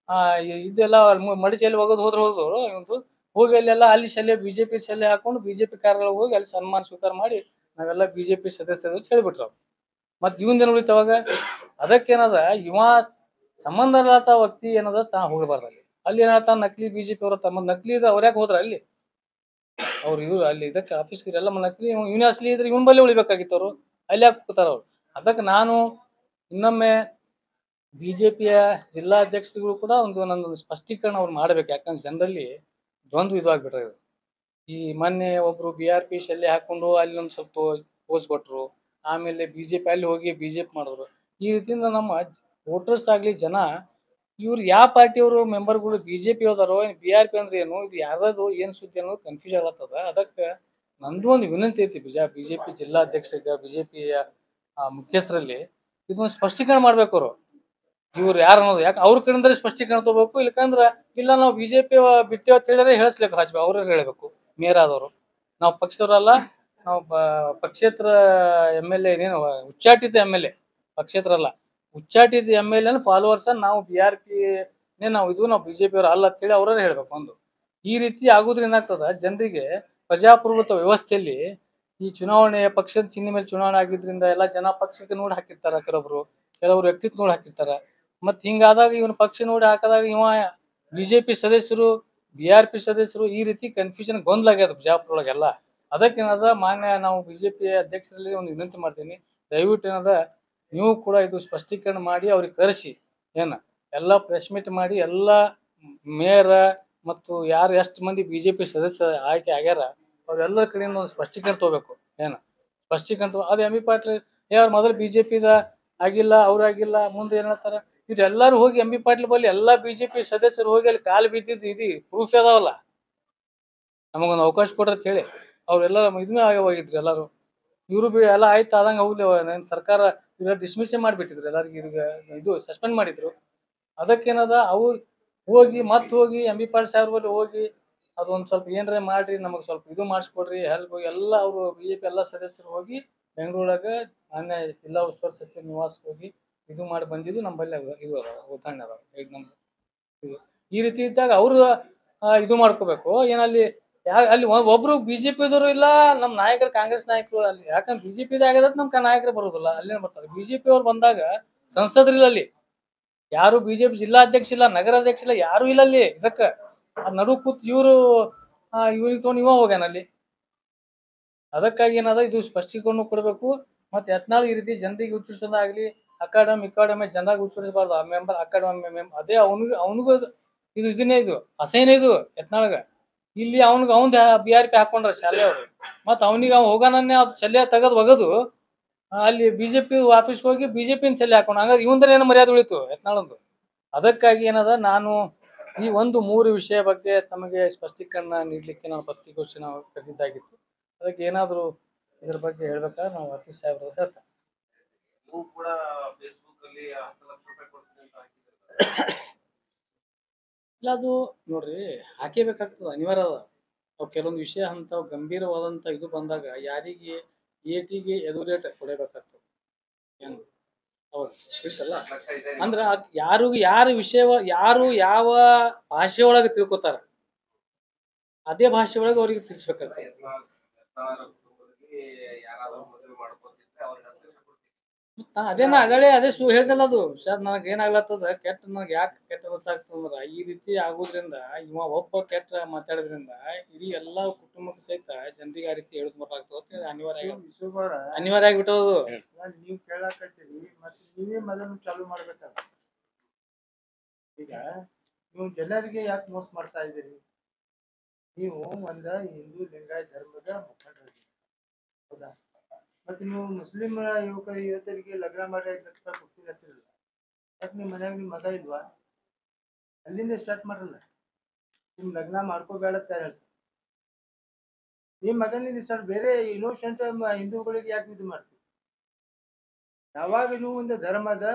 ಇದೆಲ್ಲ ಮಡಿಚಲ್ಲಿ ಹೋದ್ರು ಇವಂದು ಹೋಗಿ ಅಲ್ಲೆಲ್ಲ ಅಲ್ಲಿ ಶಲ್ಯ ಬಿಜೆಪಿ ಶಲ್ಯ ಹಾಕೊಂಡು ಬಿಜೆಪಿ ಕಾರ್ಯಾಲಯ ಹೋಗಿ ಅಲ್ಲಿ ಸನ್ಮಾನ ಸ್ವೀಕಾರ ಮಾಡಿ ನಾವೆಲ್ಲ ಬಿಜೆಪಿ ಸದಸ್ಯರು ಅಂತ ಹೇಳ್ಬಿಟ್ರು. ಮತ್ ಇವಂದೇನು ಉಳಿತವಾಗ? ಅದಕ್ಕೇನದ ಇವ ಸಂಬಂಧ ಇರಲಾತ ವ್ಯಕ್ತಿ ಏನದ ತಾ ಹೋಗಬಾರ್ದು. ಅಲ್ಲಿ ಏನಾಗ್ತಾ ನಕಲಿ ಬಿಜೆಪಿ ಅವ್ರ ತಮ್ಮ ನಕಲಿ ಅವ್ರ್ಯಾಕೆ ಹೋದ್ರ ಅಲ್ಲಿ ಇವ್ರು ಅಲ್ಲಿ ಇದಕ್ಕೆ ಆಫೀಸ್ಗೆ ಎಲ್ಲ ನಕಲಿ ಇವನೇ ಅಸಲಿ ಇದ್ರೆ ಇವನ್ ಬಲ್ಲಿ ಉಳಿಬೇಕಾಗಿತ್ತು. ಅವ್ರು ಅಲ್ಲಿ ಯಾಕೆ ಕೂತಾರ ಅವ್ರು? ಅದಕ್ಕೆ ನಾನು ಇನ್ನೊಮ್ಮೆ ಬಿಜೆಪಿಯ ಜಿಲ್ಲಾಧ್ಯಕ್ಷರುಗಳು ಕೂಡ ನಂದೊಂದು ಸ್ಪಷ್ಟೀಕರಣ ಅವ್ರು ಮಾಡ್ಬೇಕು. ಯಾಕಂದ್ರೆ ಜನರಲ್ಲಿ ದ್ವಂದ್ವ ಇದು ಆಗ್ಬಿಟ್ರೆ, ಈ ಮೊನ್ನೆ ಒಬ್ರು BRP ಶಲ್ಯ ಹಾಕೊಂಡು ಅಲ್ಲಿ ಒಂದು ಸ್ವಲ್ಪ ಪೋಸ್ ಕೊಟ್ರು, ಆಮೇಲೆ ಬಿಜೆಪಿ ಅಲ್ಲಿ ಹೋಗಿ ಬಿಜೆಪಿ ಮಾಡಿದ್ರು. ಈ ರೀತಿಯಿಂದ ನಮ್ಮ ವೋಟರ್ಸ್ ಆಗ್ಲಿ ಜನ ಇವ್ರು ಯಾವ ಪಾರ್ಟಿಯವರು ಮೆಂಬರ್ಗಳು ಬಿಜೆಪಿ ಹೋದಾರೋ BRP ಅಂದ್ರೆ ಏನು, ಇದು ಯಾರ್ದು ಏನ್ ಸುದ್ದಿ ಅನ್ನೋದು ಕನ್ಫ್ಯೂಸ್ ಆಗತ್ತದ. ಅದಕ್ಕೆ ನಂದು ಒಂದು ವಿನಂತಿ ಐತಿ ಬಿಜೆಪಿ ಜಿಲ್ಲಾಧ್ಯಕ್ಷರಿಗೆ, ಬಿಜೆಪಿಯ ಮುಖ್ಯಸ್ಥರಲ್ಲಿ ಇದೊಂದು ಸ್ಪಷ್ಟೀಕರಣ ಮಾಡ್ಬೇಕು ಅವ್ರು. ಇವ್ರು ಯಾರು ಅನ್ನೋದು, ಯಾಕೆ ಅವ್ರ ಕಡೆಯಿಂದ ಸ್ಪಷ್ಟೀಕರಣ ತಗೋಬೇಕು. ಇಲ್ಲ ನಾವು ಬಿಜೆಪಿ ಬಿಟ್ಟೇವ್ ಅಂತ ಹೇಳಿದ್ರೆ ಹೇಳಿಸ್ಲಿಕ್ಕೆ ಅವ್ರ ಹೇಳ್ಬೇಕು. ಮೇಯರ್ ಆದವರು ನಾವು ಪಕ್ಷದವರಲ್ಲ, ನಾವು ಪಕ್ಷೇತರ MLA, ಏನೇನು ಉಚ್ಚಾಟಿತ MLA, ಪಕ್ಷೇತರ ಅಲ್ಲ ಉಚ್ಚಾಟಿತ MLA ಫಾಲೋವರ್ಸ್. ನಾವು BRP ನಾವು ಬಿಜೆಪಿ ಅವ್ರ ಅಲ್ಲ ಅಂತೇಳಿ ಅವ್ರ ಹೇಳ್ಬೇಕು. ಈ ರೀತಿ ಆಗುದ್ರ ಏನಾಗ್ತದ, ಜನರಿಗೆ ಪ್ರಜಾಪ್ರಭುತ್ವ ವ್ಯವಸ್ಥೆಯಲ್ಲಿ ಈ ಚುನಾವಣೆ ಪಕ್ಷದ ಚಿಹ್ನೆ ಮೇಲೆ ಚುನಾವಣೆ ಆಗಿದ್ರಿಂದ ಎಲ್ಲ ಜನ ಪಕ್ಷಕ್ಕೆ ನೋಡಿ ಹಾಕಿರ್ತಾರ, ಕೆಲವರು ವ್ಯಕ್ತಿತ್ವ ನೋಡಿ ಹಾಕಿರ್ತಾರ. ಮತ್ ಹಿಂಗಾದಾಗ ಇವನ್ ಪಕ್ಷ ನೋಡಿ ಹಾಕದಾಗ ಇವ ಬಿಜೆಪಿ ಸದಸ್ಯರು BRP ಸದಸ್ಯರು ಈ ರೀತಿ ಕನ್ಫ್ಯೂಷನ್ ಗೊಂದಲಾಗ್ಯದ ಬಿಜಾಪುರೊಳಗೆಲ್ಲ. ಅದಕ್ಕೇನದ ಮಾನ್ಯ ನಾವು ಬಿಜೆಪಿ ಅಧ್ಯಕ್ಷರಲ್ಲಿ ಒಂದು ವಿನಂತಿ ಮಾಡ್ತೀನಿ, ದಯವಿಟ್ಟು ಏನದ ನೀವು ಕೂಡ ಇದು ಸ್ಪಷ್ಟೀಕರಣ ಮಾಡಿ ಅವ್ರಿಗೆ ಕರೆಸಿ ಎಲ್ಲ ಪ್ರೆಸ್ ಮೀಟ್ ಮಾಡಿ ಎಲ್ಲ ಮೇಯರ್ ಮತ್ತು ಯಾರು ಎಷ್ಟು ಮಂದಿ ಬಿಜೆಪಿ ಸದಸ್ಯ ಆಯ್ಕೆ ಆಗ್ಯಾರ ಅವ್ರೆಲ್ಲರ ಕಡೆಯಿಂದ ಒಂದು ಸ್ಪಷ್ಟೀಕರಣ ತಗೋಬೇಕು. ಸ್ಪಷ್ಟೀಕರಣ ಅದು MB ಪಾಟೀಲ್ ಅವ್ರ ಮೊದಲು ಬಿಜೆಪಿದ ಆಗಿಲ್ಲ ಅವ್ರಾಗಿಲ್ಲ ಮುಂದೆ ಏನ್ ಹೇಳ್ತಾರ ಇವ್ರೆಲ್ಲಾರು ಹೋಗಿ ಎಂ ಬಿ ಪಾಟೀಲ್ ಬಲ್ಲಿ ಎಲ್ಲಾ ಬಿಜೆಪಿ ಸದಸ್ಯರು ಹೋಗಿ ಅಲ್ಲಿ ಕಾಲು ಬಿದ್ದಿದ್ದು ಇದು ಪ್ರೂಫ್ ಅದಾವಲ್ಲ, ನಮಗೊಂದು ಅವಕಾಶ ಕೊಡ್ರಿ ಅಂತ ಹೇಳಿ ಅವ್ರೆಲ್ಲ ಇದನ್ನ ಹೋಗಿದ್ರಿ ಎಲ್ಲಾರು. ಇವರು ಎಲ್ಲ ಆಯ್ತು ಆದಂಗ ಹೋಗ್ಲಿ ಸರ್ಕಾರ ಇದ್ರ ಡಿಸ್ಮಿಸ್ ಮಾಡಿಬಿಟ್ಟಿದ್ರು ಎಲ್ಲರಿಗೂ, ಇದು ಸಸ್ಪೆಂಡ್ ಮಾಡಿದ್ರು. ಅದಕ್ಕೇನದ ಅವ್ರು ಹೋಗಿ ಹೋಗಿ ಎಂ ಬಿ ಪಾಟೀಲ್ ಸಾಹೇಬ್ರ ಬಳಿ ಹೋಗಿ ಅದೊಂದ್ ಸ್ವಲ್ಪ ಏನ್ರ ಮಾಡ್ರಿ, ನಮಗ್ ಸ್ವಲ್ಪ ಇದು ಮಾಡಿಸ್ಕೊಡ್ರಿ, ಹೆಲ್ಪ್ ಎಲ್ಲ ಅವರು ಬಿಜೆಪಿ ಎಲ್ಲ ಸದಸ್ಯರು ಹೋಗಿ ಬೆಂಗಳೂರಾಗ ಮಾನ್ಯ ಜಿಲ್ಲಾ ಉಸ್ತುವಾರಿ ಸಚಿವ ನಿವಾಸ ಹೋಗಿ ಇದು ಮಾಡಿ ಬಂದಿದ್ದು ನಮ್ಮಲ್ಲಿ ಇದು ಉದಾಹರಣೆ ಅದಾವ. ಇದು ಈ ರೀತಿ ಇದ್ದಾಗ ಅವರು ಇದು ಮಾಡ್ಕೋಬೇಕು. ಏನಲ್ಲಿ ಅಲ್ಲಿ ಒಬ್ರು ಬಿಜೆಪಿದವರು ಇಲ್ಲ, ನಮ್ ನಾಯಕರು ಕಾಂಗ್ರೆಸ್ ನಾಯಕರು ಅಲ್ಲಿ, ಯಾಕಂದ್ರೆ ಬಿಜೆಪಿ ಆಗದ ನಮ್ ನಾಯಕರು ಬರುದಿಲ್ಲ, ಅಲ್ಲೇ ಬರ್ತಾರೆ. ಬಿಜೆಪಿ ಅವ್ರು ಬಂದಾಗ ಸಂಸದರಿಲ್ಲ ಅಲ್ಲಿ, ಯಾರು ಬಿಜೆಪಿ ಜಿಲ್ಲಾಧ್ಯಕ್ಷ ಇಲ್ಲ, ನಗರ ಅಧ್ಯಕ್ಷ ಇಲ್ಲ, ಯಾರು ಇಲ್ಲ ಅಲ್ಲಿ. ಇದಕ್ಕ ನಡು ಕೂತ್ ಇವ್ರು ಇವ್ರಿಗೆ ತಗೊಂಡು ಇವ ಹೋಗ್ಯಾನ ಅಲ್ಲಿ. ಅದಕ್ಕಾಗಿ ಏನದ ಇದು ಸ್ಪಷ್ಟೀಕರಣ ಕೊಡ್ಬೇಕು. ಮತ್ತೆ ಯತ್ನಾಳ್ ಈ ರೀತಿ ಜನರಿಗೆ ಉಚ್ಚರಿಸೋದಾಗ್ಲಿ, ಇಕಾಡೆಮಿ ಜನರಾಗಿ ಉಚ್ಚರಿಸಬಾರ್ದು. ಆ ಮೆಂಬರ್ ಅಕಾಡೆಮಿ ಅದೇ ಅವನಿಗೂ ಇದು ಇದನ್ನೇ ಇದು ಅಸಹ್ಯನೇ ಇದು ಯತ್ನಾಳ್ಗ. ಇಲ್ಲಿ ಅವ್ನ್ BRP ಹಾಕೊಂಡ್ರ ಶಾಲೆ ಅವ್ರು, ಮತ್ ಅವನಿಗೆ ಹೋಗಾನೇ ಶಲ್ಯ ತೆಗದ್ ಒಗದು ಅಲ್ಲಿ ಬಿಜೆಪಿ ಆಫೀಸ್ಗೆ ಹೋಗಿ ಬಿಜೆಪಿನ ಶಲ್ಯ ಹಾಕೊಂಡ್, ಹಂಗಾದ್ರೆ ಇವಂದ್ರೆ ಏನು ಮರ್ಯಾದೆ ಉಳಿತು ಯತ್ನಾಳಂದು. ಅದಕ್ಕಾಗಿ ಏನದ ನಾನು ಈ ಒಂದು 3 ವಿಷಯ ಬಗ್ಗೆ ತಮಗೆ ಸ್ಪಷ್ಟೀಕರಣ ನೀಡ್ಲಿಕ್ಕೆ ನಾನು ಪತ್ರಿಕಾಗೋಷ್ಠಿ ನಾವು ಕರೆದಿದ್ದಾಗಿತ್ತು. ಅದಕ್ಕೆ ಏನಾದ್ರು ಇದ್ರ ಬಗ್ಗೆ ಹೇಳ್ಬೇಕಾದ್ರೆ ನಾವು ಅತಿ ಸಾಹೇಬ್ರ ಹೇಳ್ತಾರೆ. ಇಲ್ಲ ಅದು ನೋಡ್ರಿ, ಹಾಕೇಬೇಕಾಗ್ತದ, ಅನಿವಾರ್ಯ ಅದ. ಅವ್ ಕೆಲವೊಂದು ವಿಷಯ ಅಂತಾವ್ ಗಂಭೀರವಾದಂತ ಇದು ಬಂದಾಗ ಯಾರಿಗೆ ಏಟಿಗೆ ಎದುರೇಟ್ ಕೊಡಬೇಕಾಗ್ತದೆ. ಹೆಂಗ ಹೌದು ಇರ್ತಲ್ಲ ಅಂದ್ರ ಯಾರ ವಿಷಯ ಯಾರು ಯಾವ ಭಾಷೆ ಒಳಗೆ ತಿಳ್ಕೊತಾರ ಅದೇ ಭಾಷೆ ಒಳಗೆ ಅವ್ರಿಗೆ ತಿಳಿಸ್ಬೇಕಾಗ್ತದೆ. ಅದೇನ ಅಗಳೇ ಅದೇ ಹೇಳ್ದಲ್ಲ ಅದು ನನಗೆ ಏನಾಗ್ಲತ್ತದ ಕೆಟ್ಟ, ನನಗೆ ಯಾಕೆ ಕೆಟ್ಟ ಗೊತ್ತಾಗ್ತದಂದ್ರ ಈ ರೀತಿ ಆಗೋದ್ರಿಂದ ಇವ ಒಬ್ಬ ಕೆಟ್ಟ ಮಾತಾಡೋದ್ರಿಂದ ಇಡೀ ಎಲ್ಲಾ ಕುಟುಂಬಕ್ಕೆ ಸಹಿತ ಜನರಿಗೆ ಆ ರೀತಿ ಹೇಳುದ್ ಬರ್ಲಾಗ್ತದ. ಅನಿವಾರ್ಯ ಆಗ್ಬಿಟ್ಟದು.
ನೀವ್ ಕೇಳಾಕತ್ತೀರಿ, ಮತ್ತೆ ನೀವೇ ಮೊದಲು ಚಾಲು ಮಾಡ್ಬೇಕಲ್ಲ. ಈಗ ನೀವು ಜನರಿಗೆ ಯಾಕೆ ಮೋಸ ಮಾಡ್ತಾ ಇದ್ದೀರಿ? ನೀವು ಒಂದ ಹಿಂದೂ ಲಿಂಗಾಯತ ಧರ್ಮದ ಮುಖಂಡರು, ಹೌದಾ? ಮತ್ತೆ ನೀವು ಮುಸ್ಲಿಂ ಯುವಕರಿಗೆ ಲಗ್ನ ಮಾಡಿ 5 ಲಕ್ಷ ರೂಪಾಯಿ ಕೊಡ್ತೀನಿ ಅಂತಿರಲ್ಲ, ಯಾಕೆ ನಿಮ್ಮ ಮನ್ಯಾಗ ನಿಮ್ ಮಗ ಇಲ್ವಾ? ಅಲ್ಲಿಂದ ಸ್ಟಾರ್ಟ್ ಮಾಡಲ್ಲ. ನಿಮ್ ಲಗ್ನ ಮಾಡ್ಕೋಬೇಡ ಅಂತ ಹೇಳ್ತಾರೆ. ನಿಮ್ ಮಗನಿಂದ ಸ್ಟಾರ್ಟ್. ಬೇರೆ ಇನ್ನೋಸೆಂಟ್ ಹಿಂದೂಗಳಿಗೆ ಯಾಕೆ ಇದು ಮಾಡ್ತೀವಿ? ಯಾವಾಗ ನೀವು ಒಂದು ಧರ್ಮದ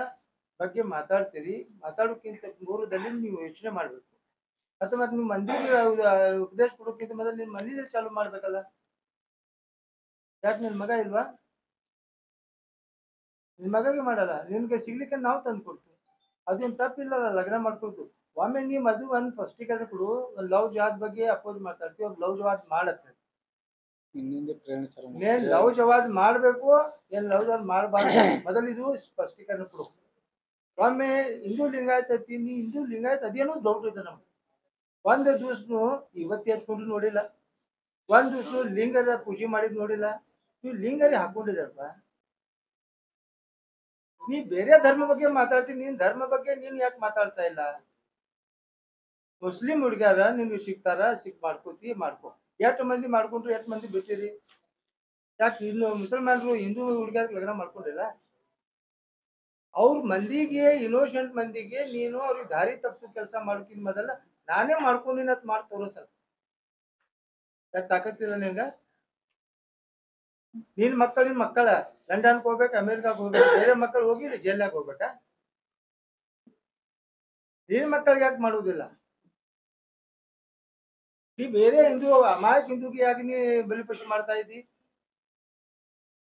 ಬಗ್ಗೆ ಮಾತಾಡ್ತೀರಿ, ಮಾತಾಡೋಕ್ಕಿಂತ ಪೂರ್ವದಲ್ಲಿ ನೀವು ಯೋಚನೆ ಮಾಡ್ಬೇಕು. ಅಥವಾ ನೀವು ಮಂದಿಗೆ ಉಪದೇಶ ಕೊಡೋಕ್ಕಿಂತ ಮೊದಲು ನಿಮ್ ಮನೇಲಿ ಚಾಲು ಮಾಡ್ಬೇಕಲ್ಲ. ಯಾಕೆ ನಿನ್ ಮಗ ಇಲ್ವಾ? ನಿನ್ ಮಗಗೆ ಮಾಡಲ್ಲ, ನಿನ್ಗೆ ಸಿಗ್ಲಿಕ್ಕೆ ನಾವು ತಂದು ಕೊಡ್ತೀವಿ. ಅದೇನು ತಪ್ಪಿಲ್ಲಲ್ಲ ಲಗ್ನ ಮಾಡ್ಕೊಳ್ತು. ಒಮ್ಮೆ ನೀವು ಅದು ಒಂದು ಸ್ಪಷ್ಟೀಕರಣ ಕೊಡು. ಒಂದು ಲವ್ ಜವಾದ್ ಬಗ್ಗೆ ಅಪೋಸ್ ಮಾತಾಡ್ತೀವಿ, ಒಂದು ಲವ್ ಜವಾದ್ ಮಾಡತ್ತೆ. ಏನ್ ಲವ್ ಜವಾದ್ ಮಾಡ್ಬೇಕು, ಏನ್ ಲವ್ ಜವಾದ್ ಮಾಡಬಾರ್ದು, ಮೊದಲು ಇದು ಸ್ಪಷ್ಟೀಕರಣ ಕೊಡು. ಒಮ್ಮೆ ಹಿಂದೂ ಲಿಂಗಾಯತ ನೀ ಹಿಂದೂ ಲಿಂಗಾಯತ ಅದೇನೋ ಡೌಟ್ ಇದೆ ನಮ್ಗೆ. ಒಂದು ದಿವ್ಸನು ಇವತ್ತು ಎತ್ಕೊಂಡು ನೋಡಿಲ್ಲ, ಒಂದ್ ದಿವ್ಸ ಲಿಂಗದ ಪೂಜೆ ಮಾಡಿದ್ ನೋಡಿಲ್ಲ. ನೀವು ಲಿಂಗರಿ ಹಾಕೊಂಡಿದಾರಪ್ಪ. ನೀ ಬೇರೆ ಧರ್ಮ ಬಗ್ಗೆ ಮಾತಾಡ್ತೀನಿ, ನೀನ್ ಧರ್ಮ ಬಗ್ಗೆ ನೀನ್ ಯಾಕೆ ಮಾತಾಡ್ತಾ ಇಲ್ಲ? ಮುಸ್ಲಿಂ ಹುಡುಗ್ಯಾರ ನಿನ್ಗೆ ಸಿಗ್ತಾರ, ಮಾಡ್ಕೋತಿ ಮಾಡ್ಕೊ. ಎಷ್ಟು ಮಂದಿ ಮಾಡ್ಕೊಂಡ್ರು, ಎಷ್ಟು ಮಂದಿ ಬಿಟ್ಟಿರಿ? ಯಾಕೆ ಇನ್ನು ಮುಸಲ್ಮಾನರು ಹಿಂದೂ ಹುಡುಗ್ಯಾರ ಲಗ್ನ ಮಾಡ್ಕೊಂಡಿಲ್ಲ? ಅವ್ರ ಮಂದಿಗೆ, ಇನ್ನೋಸೆಂಟ್ ಮಂದಿಗೆ ನೀನು ಅವ್ರಿಗೆ ದಾರಿ ತಪ್ಪಿಸೋ ಕೆಲಸ ಮಾಡೋಕ್ಕಿಂತ ಮೊದಲ ನಾನೇ ಮಾಡ್ಕೊಂಡಿನ ಮಾಡಿ ತೋರಿಸಲ್ಲ. ಯಾಕೆ ತಾಕತ್ತಿಲ್ಲ ನಿಂಗ? ನಿನ್ ಮಕ್ಕಳ ಲಂಡನ್ಗೆ ಹೋಗ್ಬೇಕು, ಅಮೆರಿಕಾಗ್ ಹೋಗ್ಬೇಕು, ಬೇರೆ ಮಕ್ಕಳು ಹೋಗಿ ಜೈಲ್ನಾಗ ಹೋಗ್ಬೇಕಾ? ನಿನ್ ಮಕ್ಕಳಿಗೆ ಯಾಕೆ ಮಾಡುವುದಿಲ್ಲ? ಈ ಬೇರೆ ಹಿಂದೂ ಅಮಾಯಕ ಹಿಂದೂಗೆ ಯಾಕೆ ನೀ ಬಲಿಪಶು ಮಾಡ್ತಾ ಇದ್ದಿ?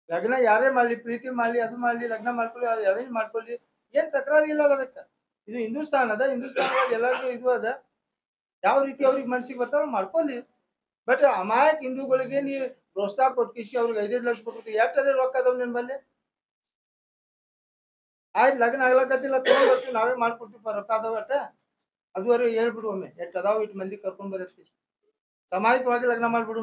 ಲಗ್ನ ಯಾರೇ ಮಾಡ್ಲಿ, ಪ್ರೀತಿ ಮಾಡ್ಲಿ, ಅದು ಮಾಡ್ಲಿ, ಲಗ್ನ ಮಾಡ್ಕೊಳ್ಳಿ, ಅರೇಂಜ್ ಮಾಡ್ಕೊಳ್ಳಿ, ಏನ್ ತಕರಾರು ಇಲ್ಲ ಅದಕ್ಕೆ. ಇದು ಹಿಂದೂಸ್ತಾನ್ ಅದ, ಹಿಂದೂಸ್ತಾನದಾಗ ಎಲ್ಲರಿಗೂ ಇದು ಅದ. ಯಾವ ರೀತಿ ಅವ್ರಿಗೆ ಮನ್ಸಿಗೆ ಬರ್ತಾವ ಮಾಡ್ಕೊಳ್ಳಿ. ಬಟ್ ಅಮಾಯಕ ಹಿಂದೂಗಳಿಗೆ ನೀ ಪ್ರೋತ್ಸಾಹ ಕೊಟ್ಟಿಸಿ ಅವ್ರಿಗೆ 5-5 ಲಕ್ಷ ಕೊಟ್ಟು ಎಷ್ಟರೇ ರೊಕ್ಕ ಅದಾವ ನಿನ್ ಬಲ್ಲಿ? ಆಯ್ತು ಲಗ್ನ ಆಗ್ಲಕತ್ತಿಲ್ಲ, ತಗೊಂಡ್ ಬರ್ತೀವಿ, ನಾವೇ ಮಾಡ್ಕೊಡ್ತೀವಿ, ರೊಕ್ಕ ಅದಾವ ಅಟ್ಟ ಅದುವರೆಗೆ ಹೇಳ್ಬಿಡು. ಒಮ್ಮೆ ಎಷ್ಟು ಅದಾವ ಇಟ್ಟು ಮಂದಿ ಕರ್ಕೊಂಡ್ ಬರತ್ತಿ, ಸಾಮಾಜಿಕವಾಗಿ ಲಗ್ನ ಮಾಡ್ಬಿಡು.